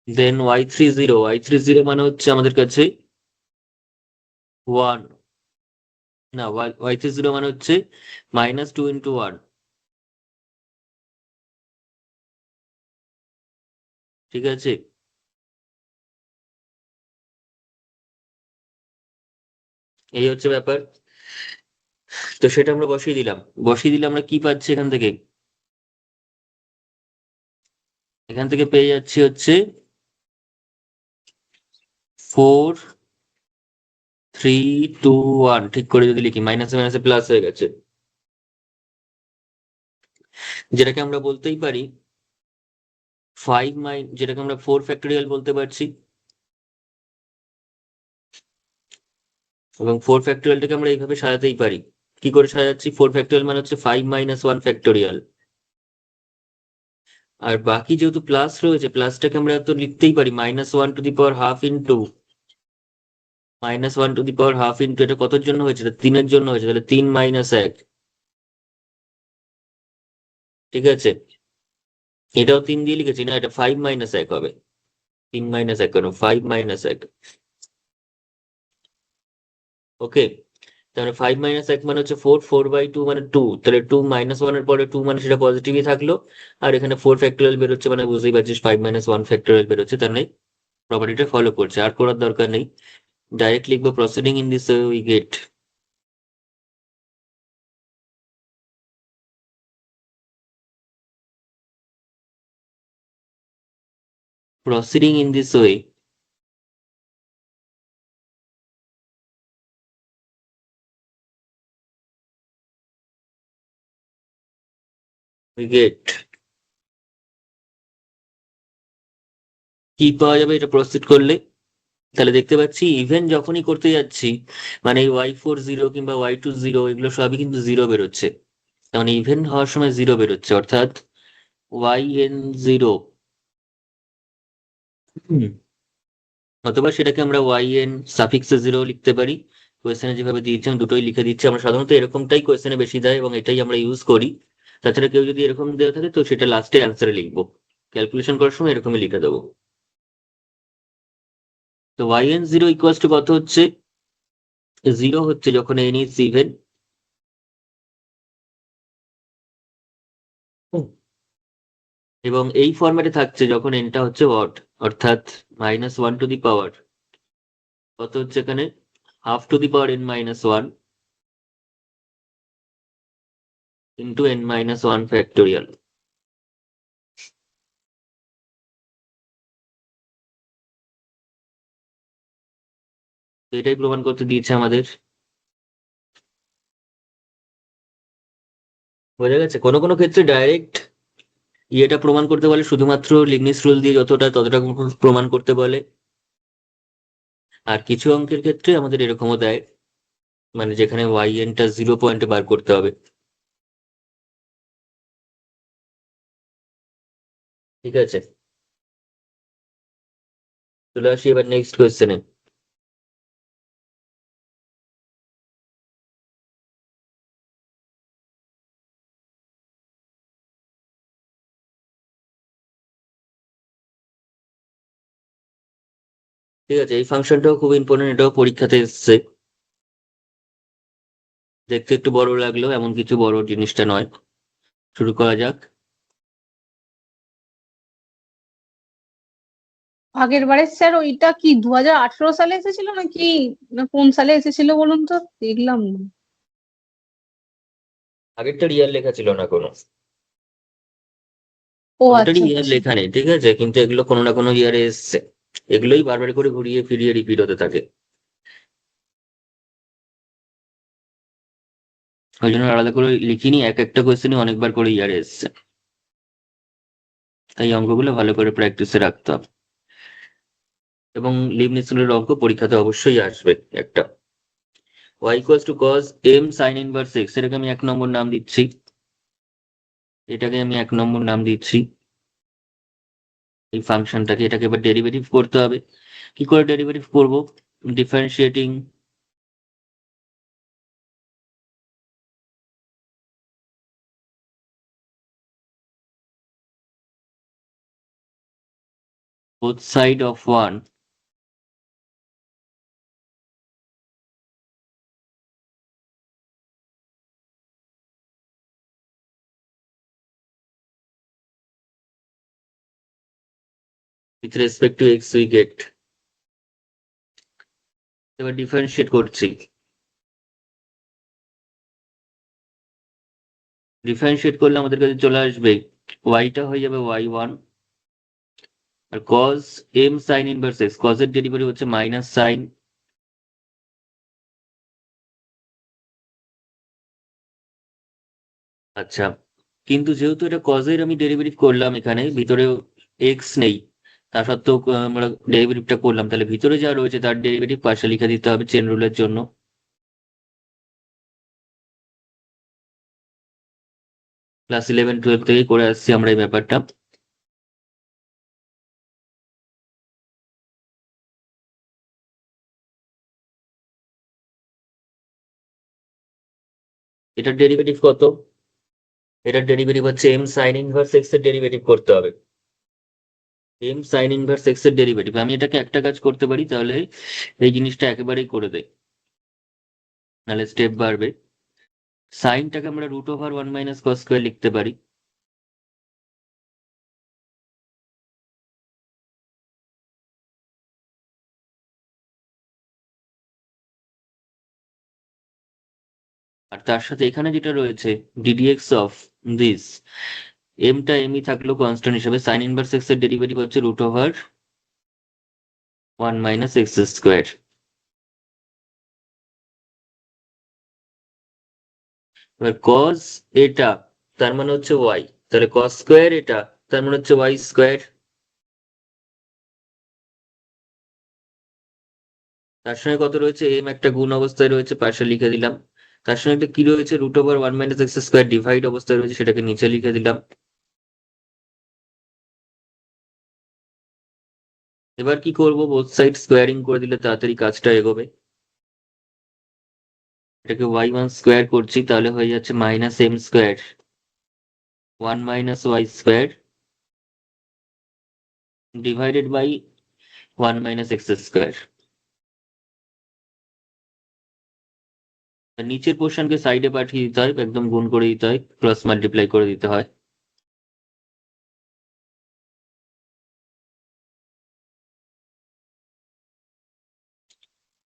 A: দেন y30 মানে হচ্ছে আমাদের কাছে 1, না y30 মানে হচ্ছে -2 × 1, ঠিক আছে। এই হচ্ছে ব্যাপার, তো সেটা আমরা বসিয়ে দিলাম, বসিয়ে দিলে আমরা কি পাচ্ছি এখান থেকে, এখান থেকে পেয়ে যাচ্ছি হচ্ছে 4 3 2 1, ঠিক করে যদি লিখি, মাইনাসে মাইনাসে প্লাস হয়ে গেছে, যেটাকে আমরা বলতেই পারি 5 যেটাকে আমরা 4 ফ্যাক্টোরিয়াল বলতে পারছি, এবং 4 ফ্যাক্টোরিয়ালটাকে আমরা এইভাবে সাজাতেই পারি। কি করে সাজাচ্ছি? 4 ফ্যাক্টোরিয়াল মানে হচ্ছে 5 - 1 ফ্যাক্টোরিয়াল। আর বাকি যেহেতু প্লাস রয়েছে, প্লাসটাকে আমরা তো লিখতেই পারি -1^12 ইন্টু -1^12 ইন্টু এটা কতর জন্য হয়েছে? এটা 3-এর জন্য হয়েছে, তাহলে 3 - 1। ঠিক আছে, এটাও 3 দিয়ে লিখেছি না, এটা 5 - 1 হবে। 3 - 1 কেন, 5 - 1। ওকে, তাহলে 5 - 1 মানে হচ্ছে 4, 4/2 মানে 2, তাহলে 2 -1 এর পরে 2 মানে সেটা পজিটিভই থাকলো। আর এখানে 4 ফ্যাক্টোরিয়াল বেরোচ্ছে মানে বুঝতেই পারছিস 5 - 1 ফ্যাক্টোরিয়াল বেরোচ্ছে, তার মানে প্রপার্টিটা ফলো করছে, আর করার দরকার নেই। ডাইরেক্ট লিখবো proceeding in this we get, proceeding in this way we get, কি পাওয়া যাবে এটা প্রসিড করলে? তাহলে দেখতে পাচ্ছি ইভেন যখনই করতে যাচ্ছি, মানে y4 0 কিংবা y2 0 এগুলো সবই কিন্তু 0 বেরোচ্ছে। তার মানে ইভেন হওয়ার সময় 0 বেরোচ্ছে, অর্থাৎ yn 0। অথবা সেটাকে আমরা yn সাফিক্সে 0 লিখতে পারি। কোয়েশ্চেনে যেভাবে দিয়েছি আমি দুটোই লিখে দিচ্ছি, আমরা সাধারণত এরকমটাই কোয়েশ্চেনে বেশি দেয় এবং এটাই আমরা ইউজ করি। তাছাড়া কেউ যদি এরকম দেওয়া থাকে তো সেটা লাস্টে অ্যান্সারে লিখবো, ক্যালকুলেশন করার সময় এরকমই লিখে দেবো। তো yn 0 ইকুয়ালস টু কত হচ্ছে? 0 হচ্ছে যখন n ইজ ইভেন, এবং এই ফরম্যাটে থাকছে যখন nটা হচ্ছে অড, অর্থাৎ -1 কত হচ্ছে এখানে, ½ n - 1 ইন্টু n - 1 ফ্যাক্টোরিয়াল। এটাই প্রমাণ করতে দিয়েছে আমাদের। বোঝা গেছে? কোনো কোনো ক্ষেত্রে ডাইরেক্ট ইয়েটা প্রমাণ করতে বলে, শুধুমাত্র লিবনিজ রুল দিয়ে যতটা ততটা প্রমাণ করতে বলে। আর কিছু অঙ্কের ক্ষেত্রে আমাদের এরকমও দেয়, মানে যেখানে yn টা 0 পয়েন্টে বার করতে হবে। ঠিক আছে, চলে আসি এবার নেক্সট কোয়েশ্চেনে। ঠিক আছে, এই ফাংশনটাও খুব ইম্পর্টেন্ট, এটাও পরীক্ষাতে এসছে। দেখতে একটু বড় লাগলো, এমন কিছু বড় জিনিসটা নয়। শুরু করা যাক।
C: আগের বারে স্যার ওইটা কি 2018 সালে এসেছিল নাকি, না কোন সালে এসেছিল বলুন তো, দেখলাম না।
A: আগেরটা ইয়ার লেখা ছিল না কোনো,
C: ও
A: কোনোটারই
C: আচ্ছা
A: ইয়ার
C: আচ্ছা।
A: লেখা নেই, ঠিক আছে, কিন্তু এগুলো কোনো না কোনো ইয়ারে এসছে। এগুলোই বারবার করে ঘুরিয়ে ফিরিয়ে রিপিট হতে থাকে, ওই জন্য আলাদা করে লিখিনি, এক একটা কোয়েশ্চেনই অনেকবার করে ইয়ারে এসছে, তাই অঙ্কগুলো ভালো করে প্র্যাকটিসে রাখতে হবে। এবং লিবনিজ রুলের অঙ্ক পরীক্ষাতে অবশ্যই আসবে একটা। y equals to cos m sin inverse x, এটাকে আমি 1 নম্বর নাম দিচ্ছি, এটাকে আমি 1 নম্বর নাম দিচ্ছি। এই ফাংশনটাকে, এটাকে এবার ডেরিভেটিভ করতে হবে। কি করে ডেরিভেটিভ করব? Differentiating both side of 1 with respect to x we get। এবার ডিফারেন্সিয়েট করছি, ডিফারেন্সিয়েট করলে আমাদের কাছে চলে আসবে ওয়াইটা হয়ে যাবে y1, আর cos m sin inverse x, cos এর ডেরিভেটিভ হচ্ছে মাইনাস সাইন, আচ্ছা, কিন্তু যেহেতু এটা কজের আমি ডেরিভেটিভ করলাম, এখানে ভিতরে এক্স নেই, তা সত্ত্বেও আমরা ডেরিভেটিভটা করলাম, তাহলে ভিতরে যা রয়েছে তার ডেরিভেটিভ পাশে লিখে দিতে হবে চেন রুলের জন্য। ক্লাস 11-12 থেকে করে আসছি আমরা এই ব্যাপারটা। এটার ডেরিভেটিভ কত? এটার ডেরিভেটিভ হচ্ছে এম সাইন ইনভার্স এক্স এর ডেরিভেটিভ করতে হবে। এম সাইন ইনভার্স এক্স এর ডেরিভেটিভ, আমি এটাকে একটা কাজ করতে পারি, তাহলে এই জিনিসটা একেবারেই করে দেয়, নাহলে স্টেপ বাড়বে। সাইনটাকে আমরা √1 - cos² লিখতে পারি। আর তার সাথে এখানে যেটা রয়েছে ডিডিএক্স অফ দিস, এমটা এমই থাকলো কনস্ট্যান্ট হিসেবে, সাইন ইনভার্স এক্স এর ডেরিভেটিভ হচ্ছে √1 - x²। এবার cos এটা তার মানে হচ্ছে y, তাহলে cos² এটা তার মানে হচ্ছে y²। তার সঙ্গে কত রয়েছে, এম একটা গুণ অবস্থায় রয়েছে, পাশে লিখে দিলাম। তার সঙ্গে একটা কি রয়েছে, √1 - x² ডিভাইড অবস্থায় রয়েছে, সেটাকে নিচে লিখে দিলাম। এবার কি করব, বোথ সাইড স্কোয়ারিং করে দিলে তাড়াতাড়ি কাজটা এগোবে। এটাকে y1² করছি, তাহলে হয়ে যাচ্ছে -m², 1 - y² divided by 1 - x²। নিচের পোর্শনকে সাইডে পাঠিয়ে দিতে হয়, একদম গুণ করে দিতে হয়, ক্রস মাল্টিপ্লাই করে দিতে হয়।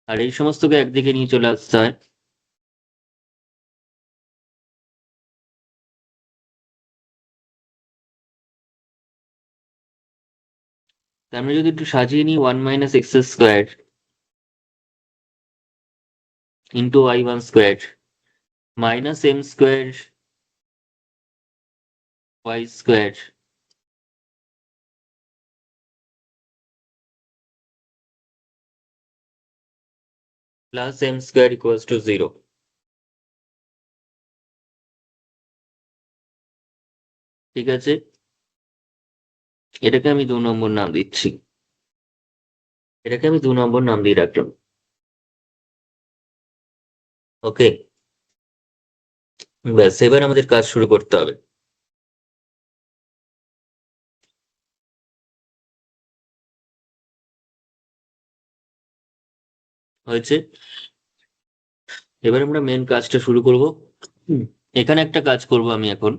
A: আর এই সমস্তকে একদিকে নিয়ে চলে আসতে হয়। তার আমরা যদি একটু সাজিয়ে নিই, 1 - x² into y1² -m² y² plus m² equals to 0। ঠিক আছে, এটাকে আমি 2 নম্বর নাম দিচ্ছি, এটাকে আমি 2 নম্বর নাম দিয়ে রাখলাম। ওকে, ব্যাস এবার আমাদের কাজ শুরু করতে হবে। হয়েছে, এবার আমরা মেন কাজটা শুরু করব। এখানে একটা কাজ করব আমি এখন,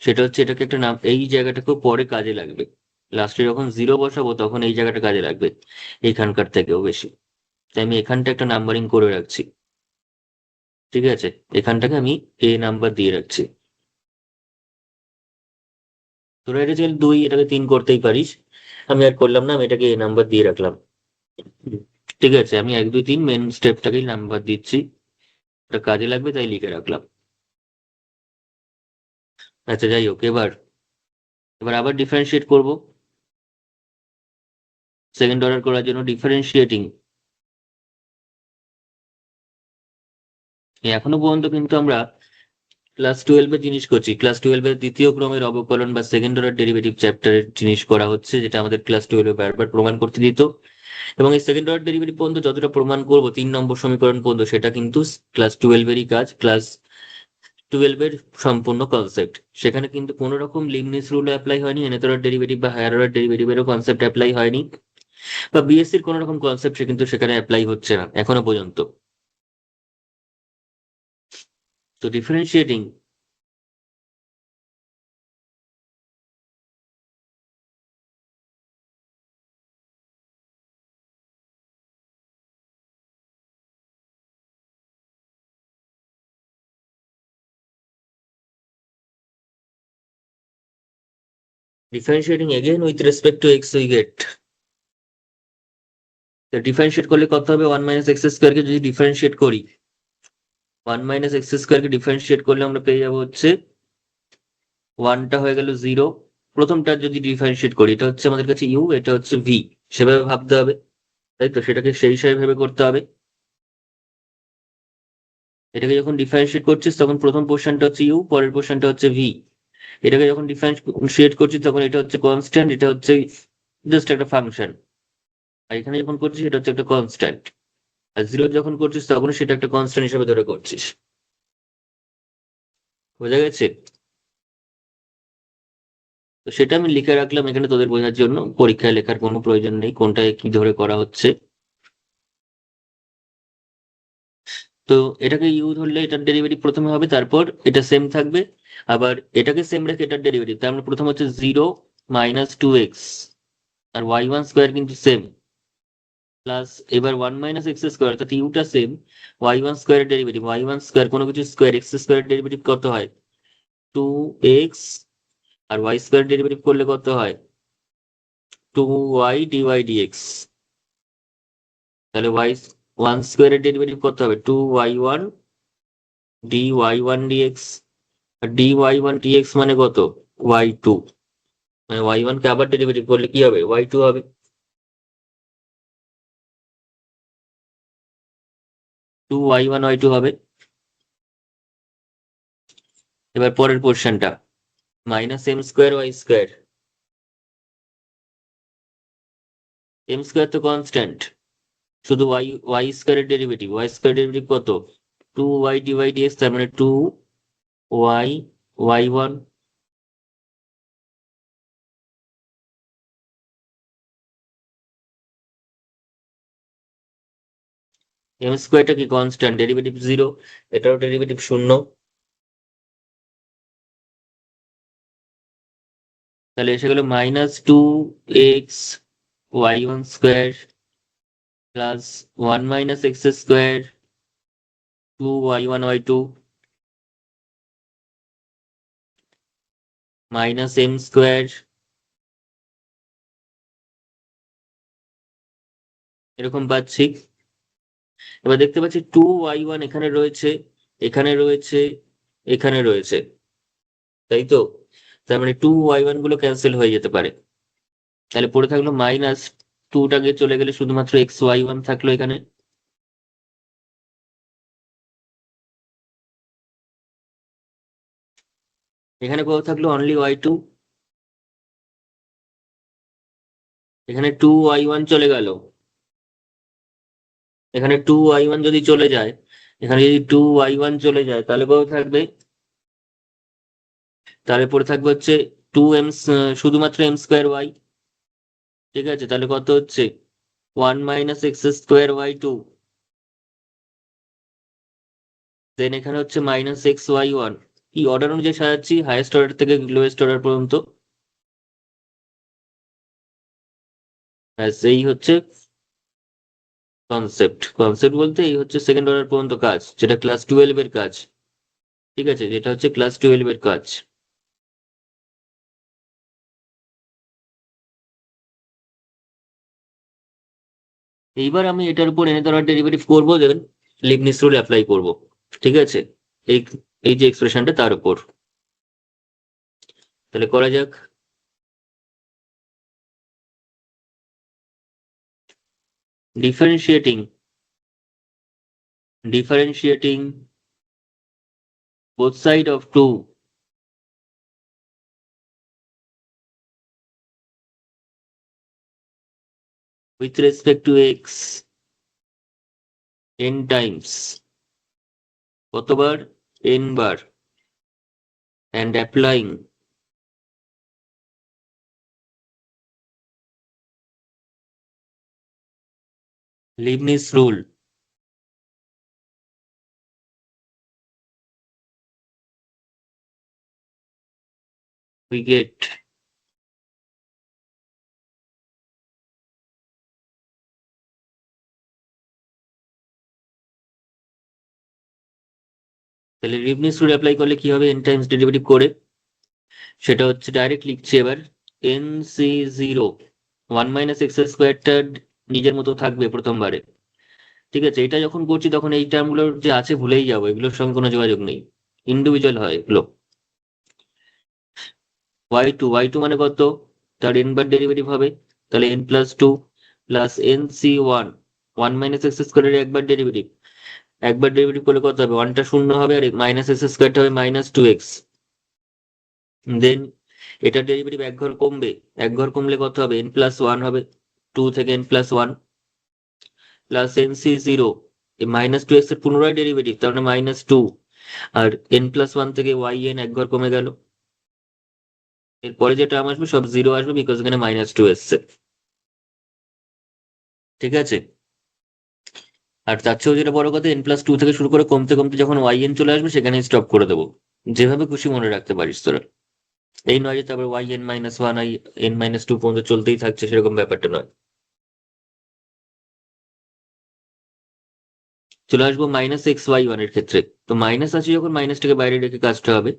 A: সেটা হচ্ছে এটাকে একটা নাম, এই জায়গাটাকেও পরে কাজে লাগবে। লাস্টে যখন 0 বসাবো তখন এই জায়গাটা কাজে লাগবে এইখানকার থেকেও বেশি, তাই আমি এখানটা একটা নাম্বারিং করে রাখছি। ঠিক আছে, এখানটাকে আমি এ নাম্বার দিয়ে রাখছি। তোরা এটা চাইলে 2, এটাকে 3 করতেই পারিস, আমি আর করলাম না, আমি এটাকে এ নাম্বার দিয়ে রাখলাম। ঠিক আছে, আমি 1 2 3 মেন স্টেপটাকেই নাম্বার দিচ্ছি, এটা কাজে লাগবে তাই লিখে রাখলাম। আচ্ছা যাই হোক, এবার এবার আবার ডিফারেন্সিয়েট করব। সেকেন্ড অর্ডার করার জন্য ডিফারেন্সিয়েটিং, এখনো পর্যন্ত কিন্তু আমরা ক্লাস 12-এর জিনিস করছি, ক্লাস 12-এর দ্বিতীয় ক্রমের অবকলন বা সেকেন্ড অর্ডার ডেরিভেটিভ চ্যাপ্টারের জিনিস করা হচ্ছে, যেটা আমাদের ক্লাস 12-এ বারবার প্রমাণ করতে দিত। এবং এই সেকেন্ড অর্ডার ডেরিভেটিভ পর্যন্ত যতটা প্রমাণ করবো 3 নম্বর সমীকরণ পর্যন্ত, সেটা কিন্তু ক্লাস 12-এরই কাজ, ক্লাস 12-এর সম্পূর্ণ কনসেপ্ট। সেখানে কিন্তু কোনো রকম লিবনিজ রুল অ্যাপ্লাই হয়নি, nth অর্ডার ডেরিভেটিভ বা হায়ার অর্ডার ডেরিভেটিভেরও কনসেপ্ট অ্যাপ্লাই হয়নি, বা বিএসসির কোনো রকম কনসেপ্ট কিন্তু সেখানে অ্যাপ্লাই হচ্ছে না এখনো পর্যন্ত। তো differentiating, differentiating again with respect to x we get, তো ডিফারেন্সিয়েট করলে কত হবে, 1 - x² কে যদি ডিফারেন্সিয়েট করি, 1 - x² কে ডিফারেন্সিয়েট করলে আমরা পেয়ে যাবো হচ্ছে 1টা হয়ে গেল 0। প্রথমটা যদি ডিফারেন্সিয়েট করি, এটা হচ্ছে আমাদের কাছে ইউ, এটা হচ্ছে ভি, সেভাবে ভাবতে হবে, তাই তো? সেটাকে সেই হিসাবে ভেবে করতে হবে। এটাকে যখন ডিফারেন্সিয়েট করছিস তখন প্রথম পোর্শনটা হচ্ছে ইউ, পরের পোর্শনটা হচ্ছে ভি। এটাকে যখন ডিফারেন্সিয়েট করছিস তখন এটা হচ্ছে কনস্ট্যান্ট, এটা হচ্ছে জাস্ট একটা ফাংশন। আর এখানে যখন করছিস এটা হচ্ছে একটা কনস্ট্যান্ট। আর 0 যখন করছিস তখন সেটা একটা কনস্ট্যান্ট হিসেবে ধরে করছিস। বোঝা গেছে? তো সেটা আমি লিখে রাখলাম এখানে তোদের বোঝার জন্য, পরীক্ষায় লেখার কোনো প্রয়োজন নেই কোনটায় কি ধরে করা হচ্ছে। তো এটাকে ইউ ধরলে এটার ডেরিভেটিভ প্রথমে হবে, তারপর এটা সেম থাকবে। আবার এটাকে সেম রেখে এটার ডেরিভেটিভ, তার মানে প্রথম হচ্ছে 0 - 2x, আর y1 স্কোয়ার কিন্তু সেম, প্লাস এবার 1 - x স্কোয়ার, অর্থাৎ ইউটা সেম, y1 স্কোয়ারের ডেরিভেটিভ, y1 স্কোয়ার কোনো কিছু স্কোয়ার, x স্কোয়ারের ডেরিভেটিভ কত হয়? 2x। আর y স্কোয়ার ডেরিভেটিভ করলে কত হয়? 2y/dx। তাহলে y1 স্কোয়ারের ডেরিভেটিভ কত হবে? 2y1 dy1 dx। আর dy1 dx মানে কত? y2। মানে y1 কে আবার ডেরিভেটিভ করলে কি হবে? y2 হবে। 2y1 y2 হবে। এবার পরের পোর্শনটা, -m²y²। m² তো কনস্ট্যান্ট, শুধু y² ডেরিভেটিভ, y² ডেরিভেটিভ কত? 2y/dx, তার মানে 2y/y1। m² কি কনস্ট্যান্ট, ডেরিভেটিভ 0, এটারও ডেরিভেটিভ 0। তাহলে এসে গেল -2x/y1² plus 1 - x² 2y1 y2 -m²। এরকম পাচ্ছি। এবার দেখতে পাচ্ছি 2y1 এখানে রয়েছে, এখানে রয়েছে, এখানে রয়েছে, তাই তো? তার মানে 2y1 গুলো ক্যান্সেল হয়ে যেতে পারে। তাহলে পড়ে থাকলো -2টাকে চলে গেলে শুধুমাত্র xy1 থাকলো এখানে। এখানে কত থাকলো? Only y2। এখানে 2y1 চলে গেল, এখানে 2y1 যদি চলে যায়, এখানে যদি 2y1 চলে যায় তাহলে কত থাকবে? তাহলে পড়ে থাকবে হচ্ছে 2m, শুধুমাত্র m²y। ঠিক আছে, তাহলে কত হচ্ছে? 1 - x² y2। দেন এখানে হচ্ছে -xy1। কি অর্ডার অনুযায়ী সাজাচ্ছি? হাইয়েস্ট অর্ডার থেকে লোয়েস্ট অর্ডার পর্যন্ত। ব্যাস, এই হচ্ছে কনসেপ্ট। কনসেপ্ট বলতে এই হচ্ছে সেকেন্ড অর্ডার পর্যন্ত কাজ, যেটা ক্লাস 12 এর কাজ। ঠিক আছে, যেটা হচ্ছে ক্লাস 12 এর কাজ। এইবার আমি এটার উপর এনে ধরার ডেরিভেটিভ করবো, দেন লিবনিস রুল অ্যাপ্লাই করব। ঠিক আছে, এই এই যে এক্সপ্রেশনটা তার উপর। তাহলে করা যাক। Differentiating differentiating both side of 2 with respect to x n times, কতবার? n bar, and applying Leibniz rule, we get তাহলে লিবনিজ রুল অ্যাপ্লাই করলে কি হবে? n টাইমস ডেরিভেটিভ করে, সেটা হচ্ছে ডাইরেক্ট লিখছি এবার, nc0 1 - x²টা নিজের মতো থাকবে প্রথমবারে। ঠিক আছে, এটা যখন করছি তখন এই টার্মগুলো যে আছে ভুলেই যাবো, এগুলোর সঙ্গে কোনো যোগাযোগ নেই, ইন্ডিভিজুয়াল হয় এগুলো। y2 মানে কত, তার n বার ডেরিভেটিভ হবে, তাহলে n+2 plus nc1 1 minus x স্কোয়ারের একবার ডেরিভেটিভ, একবার ডেরিভেটিভ করলে কত হবে, ওয়ানটা শূন্য হবে আর মাইনাস এক্স স্কোয়ারটা হবে -2x। দেন এটার ডেরিভেটিভ এক ঘর কমবে, এক ঘর কমলে কত হবে, n+1 হবে, 2 থেকে n+1 প্লাস nc0, এই -2x এর পুনরায় ডেরিভেটিভ, তার মানে -2, আর n+1 থেকে yn এক ঘর কমে গেল, এরপরে যে টার্ম আসবে সব 0 আসবে, বিকজ এখানে -2 এসছে। ঠিক আছে, আর তার চেয়েও যেটা বড় কথা, n+2 থেকে শুরু করে কমতে কমতে যখন yn চলে আসবে সেখানে স্টপ করে দেবো, যেভাবে খুশি মনে রাখতে পারিস তোরা। এই নয় যে তারপর yn-1 n-2 পর্যন্ত চলতেই থাকছে, সেরকম ব্যাপারটা নয়। চলে আসবো -xy1 এর ক্ষেত্রে। তো মাইনাস আছে যখন, মাইনাসটাকে বাইরে রেখে কাজটা হবে,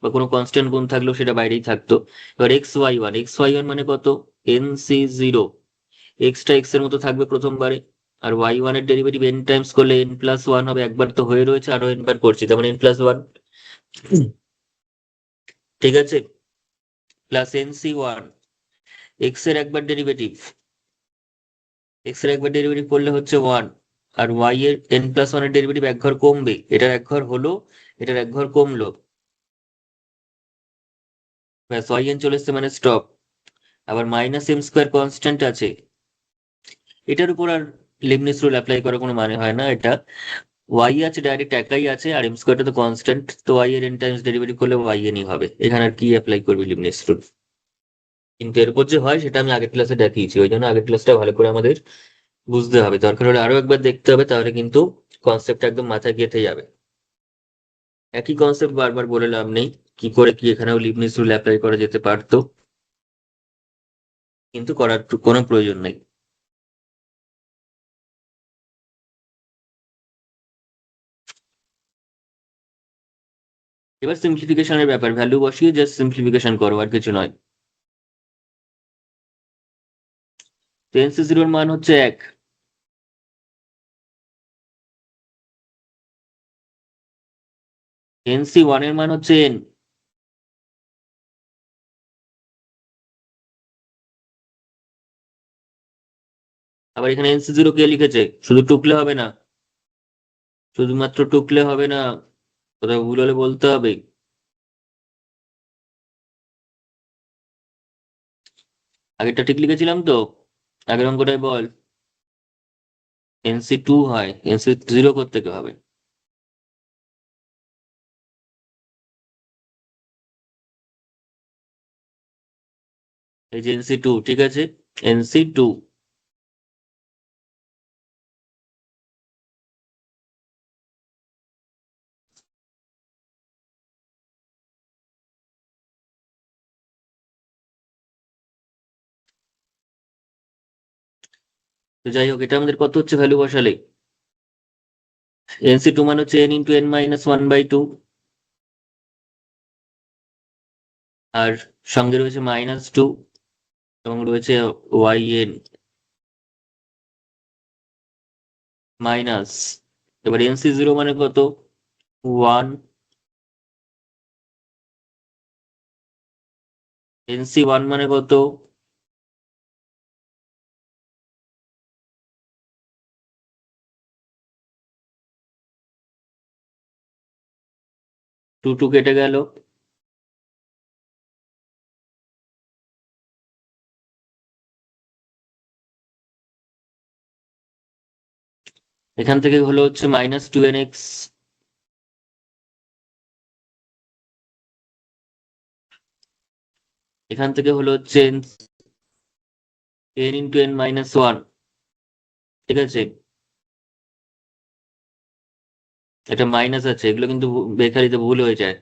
A: বা কোনো কনস্ট্যান্ট গুণ থাকলেও সেটা বাইরেই থাকতো। এবার xy1 মানে কত, nc0, এক্সটা এক্স এর মতো থাকবে প্রথমবারে, আর y1 এর ডেরিভেটিভ n টাইমস করলে n+1 হবে, একবার তো হয়ে রয়েছে, আরো n বার করছি, তার মানে n+1। ঠিক আছে, প্লাস nc1, এক্স এর একবার ডেরিভেটিভ, এক্স এর একবার ডেরিভেটিভ করলে হচ্ছে 1, আর y এর n+1 এর ডেরিভেটিভ এক ঘর কমবে, এটার এক ঘর হলো, এটার এক ঘর কমলো, ব্যাস yn চলে এসছে মানে স্টপ। আবার -m² কনস্ট্যান্ট আছে, এটার উপর আর লিবনিটজ রুল অ্যাপ্লাই করার কোনো মানে হয় না, এটা y আছে ডাইরেক্ট একাই আছে, আর m স্কোয়ারটা তো কনস্ট্যান্ট, তো y এর n টাইমস ডেরিভেটিভ করলে yn ই হবে, এখানে আর কি অ্যাপ্লাই করবি লিবনিটজ রুল। কিন্তু এর উপর যে হয় সেটা আমি আগের ক্লাসে দেখিয়েছি, ওই জন্য আগের ক্লাসটা ভালো করে আমাদের বুঝতে হবে, দরকার হলে আরো একবার দেখতে হবে, তাহলে কিন্তু কনসেপ্ট একদম মাথায় গেঁথে যাবে। একই কনসেপ্ট বারবার বলে লাভ নেই, কি করে কি এখানেও লিবনিটজ রুল অ্যাপ্লাই করা যেতে পারতো, কিন্তু করার কোনো প্রয়োজন নেই। এবার সিম্পলিফিকেশনের ব্যাপার, ভ্যালু বসিয়ে জাস্ট সিম্পলিফিকেশন করো, আর কিছু নয়। তো nc0 এর মান হচ্ছে 1, nc1 এর মান হচ্ছে n, আবার এখানে nc0 কে লিখেছে, শুধু টুকলে হবে না, শুধুমাত্র টুকলে হবে না, কোথাও ভুল হলে বলতে হবে। আগেরটা ঠিক লিখেছিলাম তো, আগের অঙ্কটাই বল, nc2 হয়, nc0 থেকে হবে। এই যে nc2, ঠিক আছে, nc2, তো যাই হোক, এটা আমাদের কত হচ্ছে ভ্যালু বসালে, nc2 মানে হচ্ছে n ইন্টু n-1/2, আর সঙ্গে রয়েছে -2 এবং রয়েছে yn মাইনাস, এবার nc0 মানে কত, 1, nc1 মানে কত, 2 কেটে গেল, এখান থেকে হলো হচ্ছে -2nx, এখান থেকে হলো হচ্ছে n ইন্টু n-1, ঠিক আছে, এটা মাইনাস আছে, এগুলো কিন্তু বেকারিতে ভুল হয়ে যায়,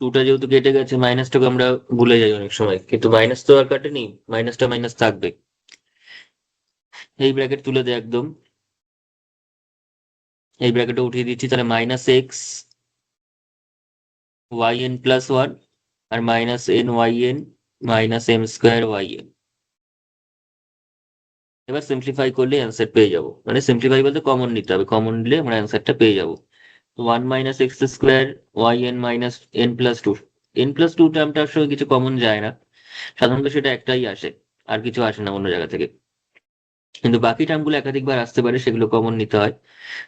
A: 2টা যেহেতু কেটে গেছে, মাইনাসটাকে আমরা ভুলে যাই অনেক সময়, কিন্তু মাইনাস তো আর কাটেনি, মাইনাসটা মাইনাস থাকবে। এই ব্র্যাকেট তুলে দে একদম, এই ব্র্যাকেটে উঠিয়ে দিচ্ছি, তাহলে -x yn+1 আর -nyn -m² yn। এবার সিম্পলিফাই করলে অ্যান্সার পেয়ে যাবো, মানে সিম্পলিফাই বলতে কমন নিতে হবে, কমন নিলে আমরা অ্যান্সারটা পেয়ে যাবো। 1 - x² yn - n+2 n+2 টার্মটার সঙ্গে কিছু কমন যায় না, সাধারণত সেটা একটাই আসে, আর কিছু আসে না অন্য জায়গা থেকে। কিন্তু বাকি টার্মগুলো একাধিকবার আসতে পারে, সেগুলো কমন নিতে হয়।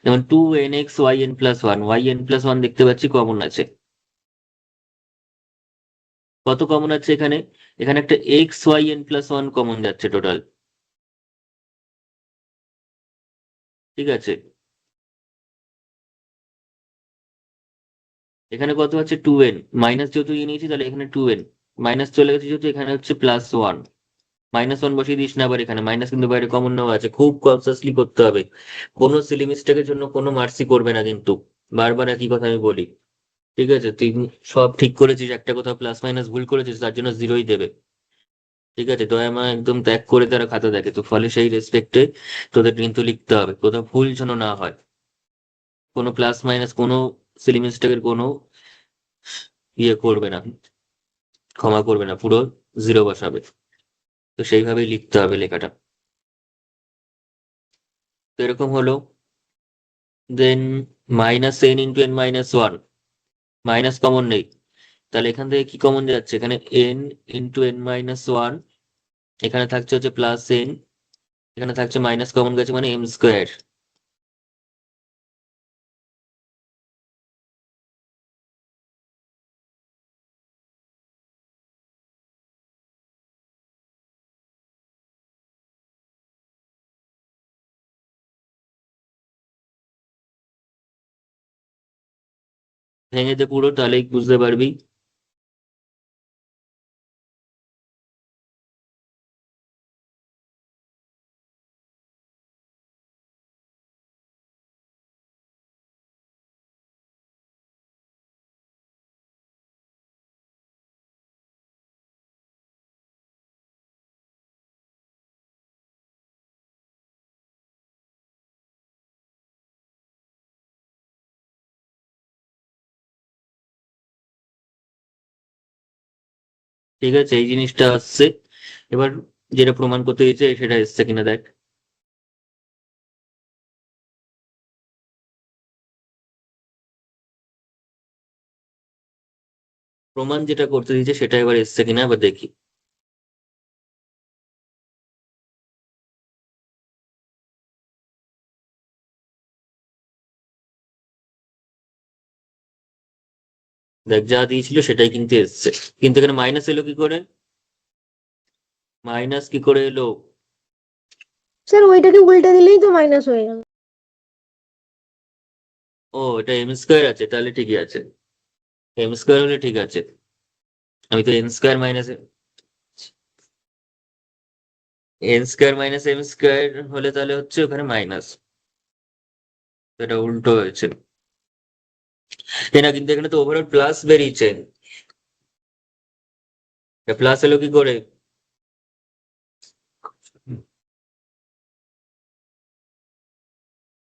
A: যেমন 2nx yn+1 দেখতে পাচ্ছি কমন আছে। কত কমন আছে এখানে? এখানে একটা xyn+1 কমন যাচ্ছে টোটাল, ঠিক আছে। এখানে কত আছে? 2n, মাইনাস যেহেতু নিয়েছি তাহলে এখানে 2n, মাইনাস চলে গেছে যেহেতু এখানে হচ্ছে +1, -1 বসিয়ে দিস না আবার, এখানে মাইনাস কিন্তু বাইরে কমন নেওয়া আছে, খুব কনসিয়াসলি করতে হবে। কোনো সিলি মিস্টেকের জন্য কোনো মার্সি করবে না কিন্তু, বারবার একই কথা আমি বলি, ঠিক আছে। তুই সব ঠিক করেছিস, একটা কোথাও প্লাস মাইনাস ভুল করেছিস, তার জন্য 0ই দেবে, ঠিক আছে। দয়া মায়া একদম ত্যাগ করে তারা খাতা দেখে, তো ফলে সেই রেসপেক্টে তোদের কিন্তু লিখতে হবে, কোথাও ভুল যেন না হয়, কোনো প্লাস মাইনাস কোনো সিলি মিস্টেকের কোনো ইয়ে করবে না, ক্ষমা করবে না, পুরো 0 বসাবে। তো সেইভাবেই লিখতে হবে লেখাটা। তো এরকম হলো। দেন -n × n−1, মাইনাস কমন নেই, তাহলে এখান থেকে কি কমন যাচ্ছে? এখানে n × n−1, এখানে থাকছে হচ্ছে +n, এখানে থাকছে মাইনাস কমন গেছে মানে m²। ভেঙে দে পুরো, তাহলেই বুঝতে পারবি। ঠিক আছে, এই জিনিসটা আসছে। এবার যেটা প্রমাণ করতে দিয়েছে সেটা এসছে কিনা দেখ। প্রমাণ যেটা করতে দিয়েছে সেটা এবার এসছে কিনা এবার দেখি। দেখ, যা দিয়েছিল সেটাই কিন্তু এসছে, কিন্তু এখানে মাইনাস এলো কি করে? মাইনাস কি করে এলো?
B: স্যার ওইটাকে উল্টে দিলেই তো মাইনাস হয়ে গেল।
A: ও, এটা m² আছে, তাহলে ঠিকই আছে, m² হলে ঠিক আছে। আমি তো n² - m² হলে তাহলে হচ্ছে ওখানে মাইনাস, এটা উল্টো হয়েছে। না, কিন্তু এখানে তো ওভারঅল প্লাস বেরিয়েছে, প্লাস এলো কি করে?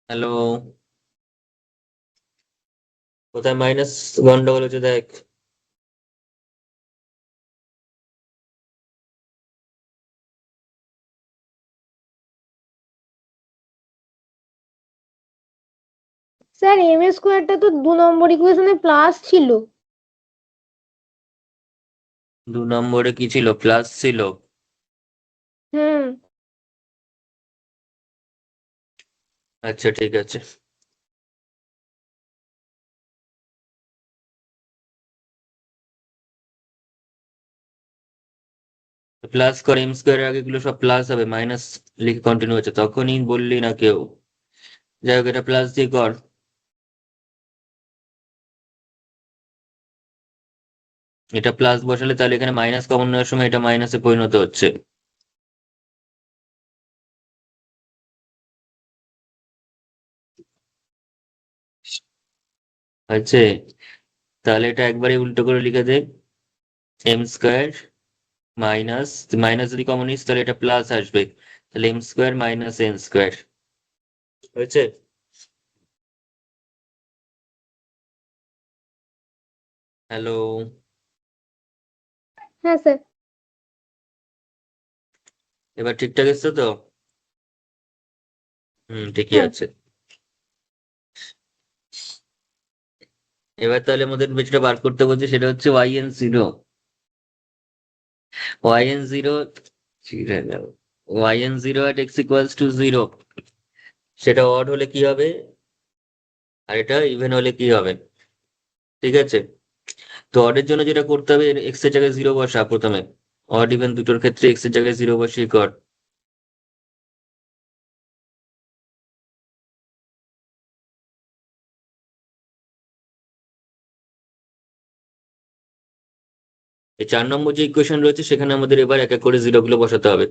A: হ্যালো, কোথায় মাইনাস গন্ডগোল হচ্ছে দেখ।
B: স্যার m² তো 2 নম্বর ইকুয়েশনে প্লাস ছিল।
A: 2 নম্বরে কি ছিল? প্লাস ছিল?
B: হুম।
A: আচ্ছা, ঠিক আছে। প্লাস কর, m² আগে গুলো সব প্লাস হবে, মাইনাস লিখে কন্টিনিউ হচ্ছে, তখনই বললি না কেউ। যাই হোক, এটা প্লাস দিয়ে কর। এটা প্লাস বসালে তাহলে এখানে মাইনাস কমন নেওয়ার সময় এটা মাইনাসে পরিণত হচ্ছে, হচ্ছে। তাহলে এটা একবারে উল্টো করে লিখে দে, m² মাইনাস, মাইনাস যদি কমন নিস তাহলে এটা প্লাস আসবে, তাহলে m² - n², হয়েছে। হ্যালো,
B: হ্যাঁ স্যার।
A: এবার ঠিকঠাক এসছে তো? ঠিকই
B: হ্যাঁ।
A: আছে। এবার তাহলে আমাদের যেটা বার করতে বলছে সেটা হচ্ছে yn0, yn0, yn0 at x equals to 0, সেটা অড হলে কি হবে আর এটা ইভেন হলে কি হবে, ঠিক আছে? তো অডের জন্য যেটা করতে হবে, এক্স এর জায়গায় 0 বসা প্রথমে, অড ইভেন দুটোর ক্ষেত্রে এক্স এর জায়গায় 0 বসিয়ে কর। এই 4 নম্বর যে ইকুয়েশন রয়েছে সেখানে আমাদের এবার এক এক করে জিরো গুলো বসাতে হবে।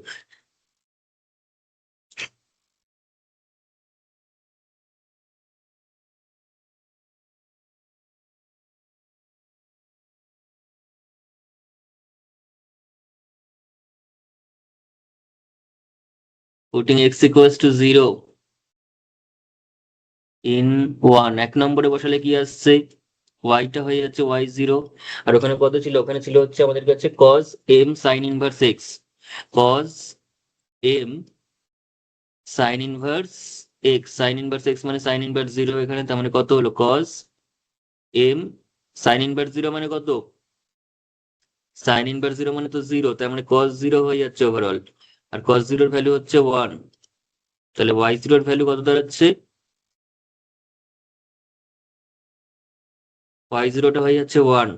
A: Putting x equals to 0 in 1, 1 নম্বরে বসালে কি আসছে, ওয়াইটা হয়ে যাচ্ছে y0, আর ওখানে কত ছিল, ওখানে ছিল হচ্ছে আমাদের কাছে cos m sin inverse x, cos m sin inverse x, sin inverse x মানে sin inverse 0 এখানে, তার মানে কত হলো cos m sin inverse 0 মানে কত, sin inverse 0 মানে তো 0, তার মানে cos 0 হয়ে যাচ্ছে ওভারঅল, আর cos 0 এর ভ্যালু হচ্ছে 1, তাহলে y0 এর ভ্যালু কত দাঁড়াচ্ছে, y0 টা হয়ে যাচ্ছে 1,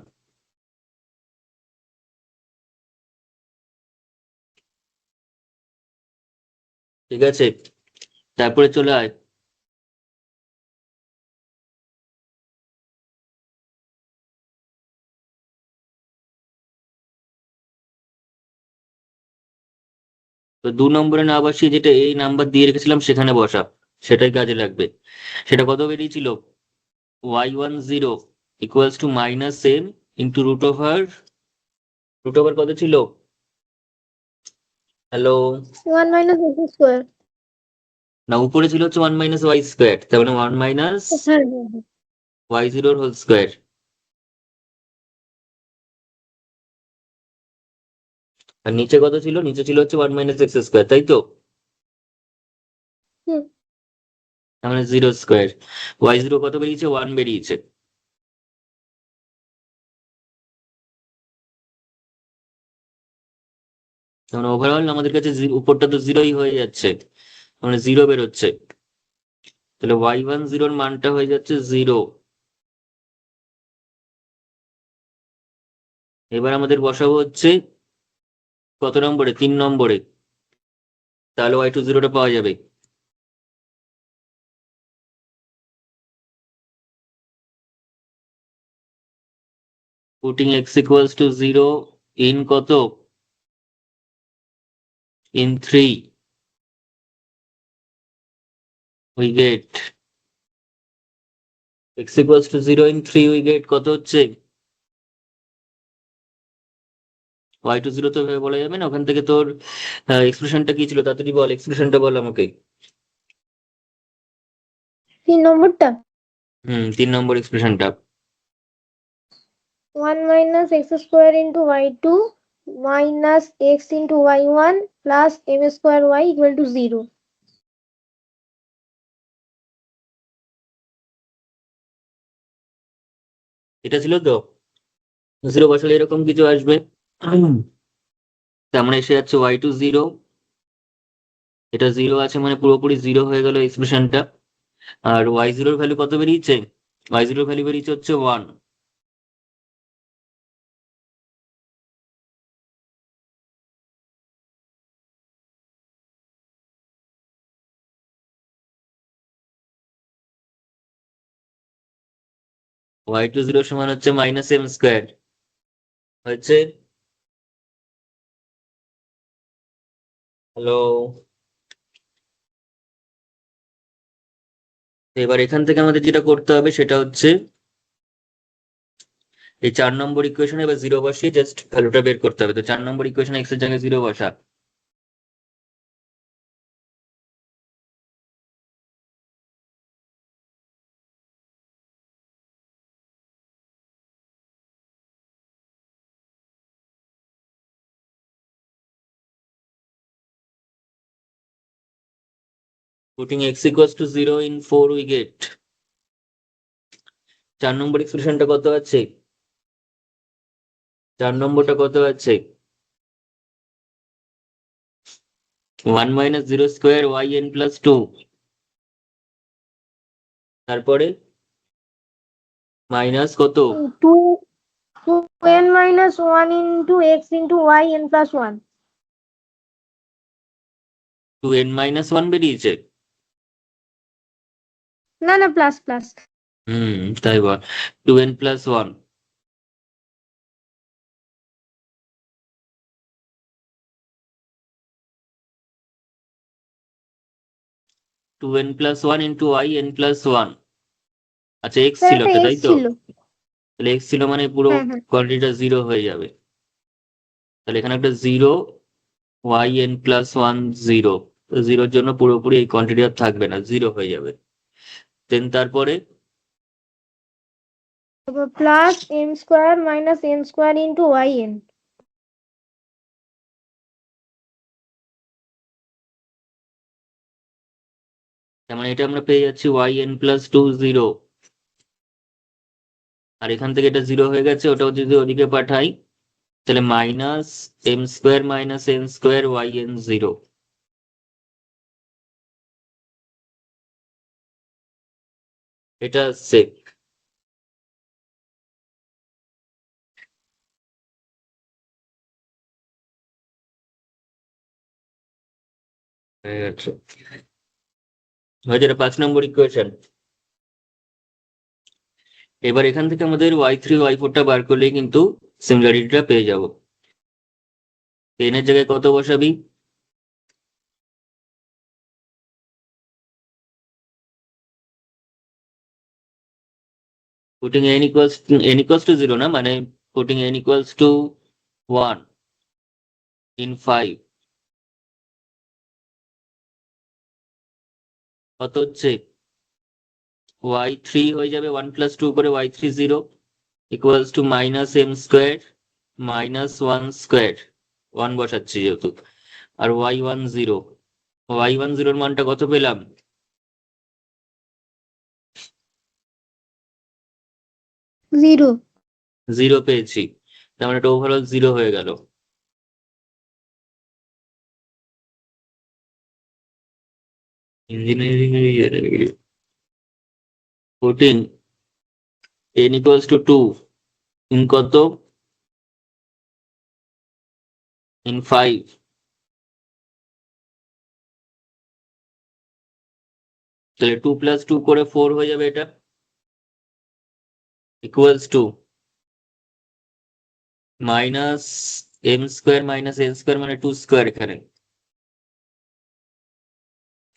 A: ঠিক আছে? তারপরে চলে আয়, তো 2 নম্বরে না বসিয়ে যেটা এই নাম্বার দিয়ে রেখেছিলাম সেখানে বসা, সেটাই কাজে লাগবে। সেটা কত বেরিয়েছিল, y10 equals to minus m into root over কত ছিল, হ্যালো,
B: 1 minus x square.
A: না উপরে ছিল হচ্ছে 1 মাইনাস ওয়াই স্কোয়ার, তার মানে 1 মাইনাস
B: হ্যাঁ
A: y0 হোল স্কোয়ার, আর নিচে কত ছিল, নিচে ছিল হচ্ছে 1 মাইনাস এক্স স্কোয়ার, তাই তো?
B: হুম।
A: তার মানে 0 স্কোয়ার, y0 কত বেরিয়েছে, 1 বেরিয়েছে। মানে ওভারঅল আমাদের কাছে উপরটা তো 0ই হয়ে যাচ্ছে, মানে 0 বেরোচ্ছে, তাহলে y10 এর মানটা হয়ে যাচ্ছে 0। এবার আমাদের বসাবো হচ্ছে কত নম্বরে, 3 নম্বরে, তাহলে y20 টা পাওয়া যাবে। Putting x equals to 0 in কত, in 3, we get x equals to 0 in 3, we get কত হচ্ছে, y20 তো এভাবে বলা যাবে না, ওখান থেকে তোর এক্সপ্রেশনটা কি ছিল তাড়াতাড়ি বল, এক্সপ্রেশনটা বল আমাকে।
B: 3 নম্বরটা
A: 3 নম্বর এক্সপ্রেশনটা,
B: 1 minus x square into y2 minus x into y1 plus m square y equal to 0.
A: এটা ছিল তো, 0 বসালে এরকম কিছু আসবে, তার মানে এসে যাচ্ছে y20, এটা 0 আছে মানে পুরোপুরি 0 হয়ে গেল এক্সপ্রেশনটা, আর y0 এর ভ্যালু কত বেরিয়েছে, y0 এর ভ্যালু বেরিয়েছে হচ্ছে 1, y20 সমান হচ্ছে মাইনাস এম স্কোয়ার, হচ্ছে, হ্যালো, এবার এখান থেকে আমাদের যেটা করতে হবে সেটা হচ্ছে এই 4 নম্বর ইকুয়েশনে এবার 0 বসিয়ে জাস্ট ভ্যালুটা বের করতে হবে, তো 4 নম্বর ইকুয়েশনে এক্স এর জায়গায় 0 বসা, putting x equals to 0 in 4 we get 4 নম্বর এক্সপ্রেশনটা কত আছে? 4 নম্বরটা কত আছে? 1 minus 0 square y n plus 2, তারপরে মাইনাস কত?
B: 2n minus 1 into x into y n plus 1.
A: 2n minus 1 বেরিয়েছে।
B: না না প্লাস প্লাস।
A: তাই বল। 2n plus 1, two n plus 1 into y n plus 1। আচ্ছা এক্স
B: স্যার
A: ছিল
B: এটা
A: একটা,
B: x
A: তাই তো?
B: ছিল।
A: তাহলে এক্স ছিল মানে পুরো
B: হ্যাঁ হ্যাঁ
A: কোয়ান্টিটিটা 0 হয়ে যাবে। তাহলে এখানে একটা 0, ওয়াই এন প্লাস 1 0, জিরোর জন্য পুরোপুরি এই কোয়ান্টিটি আর থাকবে না, 0 হয়ে যাবে। দেন তারপরে
B: plus m square minus n square into y n।
A: তার মানে এটা আমরা পেয়ে যাচ্ছি ওয়াই এন প্লাস 2 0, আর এখান থেকে এটা 0 হয়ে গেছে, ওটাও যদি ওদিকে পাঠাই তাহলে minus M square minus n square y n 0, এটা আসছে। হয়ে গেছে, হয়ে যাবে 5 নম্বর ইকুয়েশন। এবার এখান থেকে আমাদের y3 y4টা বার করলেই কিন্তু সিমিলারিটিটা পেয়ে যাব। n এর জায়গায় কত বসাবি? putting n equals to 0 না, মানে putting n equals to 1 in 5 কত হচ্ছে? y3 হয়ে যাবে 1 প্লাস 2 করে y3 0 equals to minus M square minus 1 square, 1 বসাচ্ছি যেহেতু, আর y1 0, y1 0 এর মানটা কত পেলাম?
B: 0।
A: 0 পেয়েছি, তার মানে এটা ওভারঅল 0 হয়ে গেল। Engineering putting n equals to 2 in কত? in 5, তাহলে 2 প্লাস 2 করে 4 হয়ে যাবে এটা, equals to minus M square minus n square মানে 2 স্কোয়ার এখানে,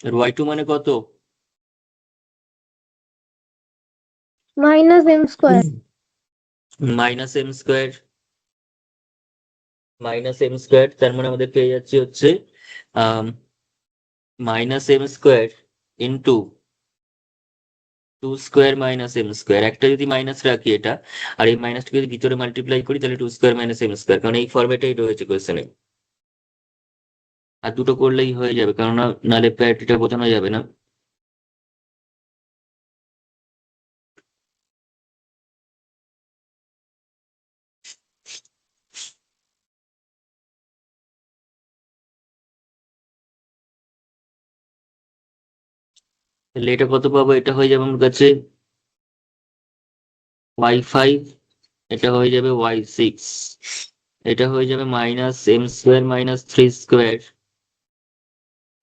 A: আর y2 মানে কত?
B: Minus m square.
A: Minus M square minus M square, তার মানে আমাদের পেয়ে যাচ্ছে হচ্ছে minus M square into 2 square minus M square. একটা যদি মাইনাস রাখি এটা, আর এই মাইনাসটাকে যদি ভিতরে মাল্টিপ্লাই করি তাহলে 2 স্কোয়ার মাইনাস এম স্কোয়ার, কারণ এই ফর্মেটেই রয়েছে কোয়েশ্চেনে। আর দুটো করলেই হয়ে যাবে, কারণ নাহলে প্যারিটিটা বোঝানো যাবে না। তাহলে এটা কত পাবো? এটা হয়ে যাবে আমার কাছে y5, এটা হয়ে যাবে y6, এটা হয়ে যাবে minus M square minus 3 square,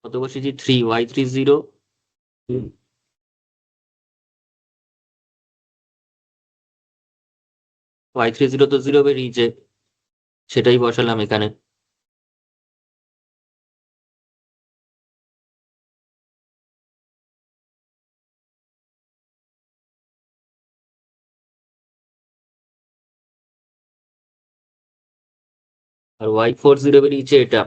A: কত বসেছি 3, y3 0, y3 0 তো 0 বেরিয়েছে, সেটাই বসালাম এখানে। আর y4 0 বেরিয়েছে এটা,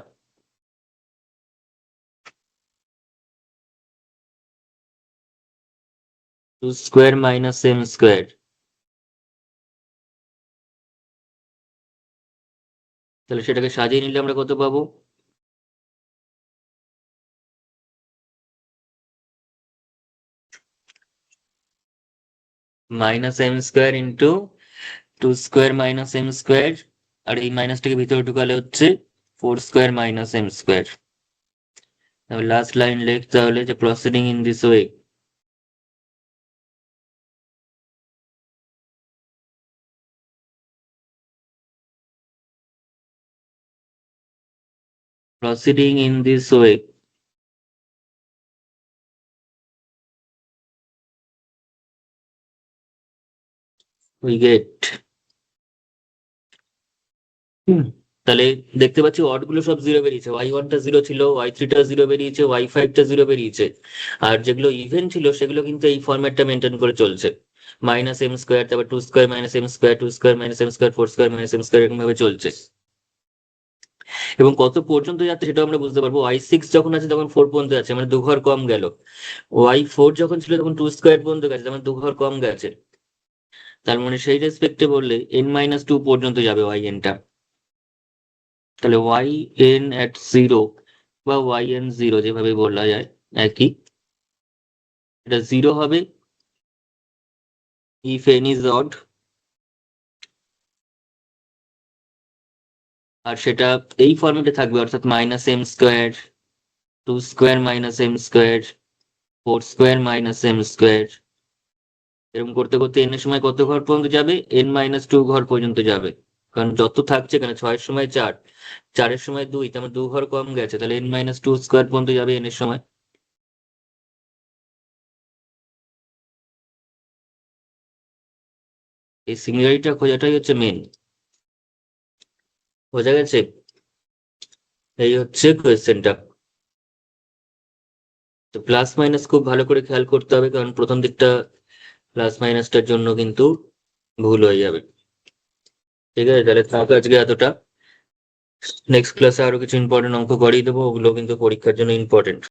A: two square minus M square. তাহলে সেটাকে সাজিয়ে নিলে আমরা কত পাবো? Minus M square into two square minus M square, আর এই মাইনাসটাকে ভিতরে ঢুকালে হচ্ছে four square minus M square. Last line লেখ তাহলে যে proceeding in this way. Proceeding in this way, we get তাহলে দেখতে পাচ্ছি অড গুলো সব জিরো বেরিয়েছে, y1 টা জিরো ছিল, y3 টা জিরো বেরিয়েছে, y5 টা জিরো বেরিয়েছে, আর যেগুলো ইভেন ছিল সেগুলো কিন্তু এই ফরম্যাটটা মেনটেন করে চলছে, মাইনাস এম স্কোয়ার, তারপর two square minus M square, two square minus M square, four square minus M square, এরকম ভাবে চলছে। এবং কত পর্যন্ত যাচ্ছে সেটাও আমরা বুঝতে পারবো, y6 যখন আছে তখন 4 পর্যন্ত যাচ্ছে, মানে দু ঘর কম গেল, y4 যখন ছিল তখন টু স্কোয়ার পর্যন্ত গেছে, মানে দু ঘর কম গেছে। তার মানে সেই রেসপেক্টে বললে n-2 পর্যন্ত যাবে yn টা। তাহলে yn at 0 বা yn 0 যেভাবে বলা যায় একই, এটা 0 হবে if n is odd, আর সেটা এই ফর্মেটে থাকবে, অর্থাৎ minus M square, two square minus M square, four square minus M square, এরকম করতে করতে n এর সময় কত ঘর পর্যন্ত যাবে, n-2 ঘর পর্যন্ত যাবে, কারণ যত থাকছে এখানে 6 এর সময় 4, 4 এর সময় 2, তার মানে 2 ঘর কম গেছে, তাহলে n-2 স্কোয়ার পর্যন্ত যাবে n এর সময়। এই সিমিলারিটা খোঁজাটাই হচ্ছে মেন। বোঝা গেছে? এই হচ্ছে কোয়েশ্চেনটা। তো প্লাস মাইনাস খুব ভালো করে খেয়াল করতে হবে, কারণ প্রথম দিকটা প্লাস মাইনাসটার জন্য কিন্তু ভুল হয়ে যাবে। ঠিক আছে, তাহলে থাক আজকে এতটা। নেক্সট ক্লাসে আরো কিছু ইম্পর্টেন্ট অঙ্ক করিয়ে দেবো, ওগুলো কিন্তু পরীক্ষার জন্য ইম্পর্টেন্ট।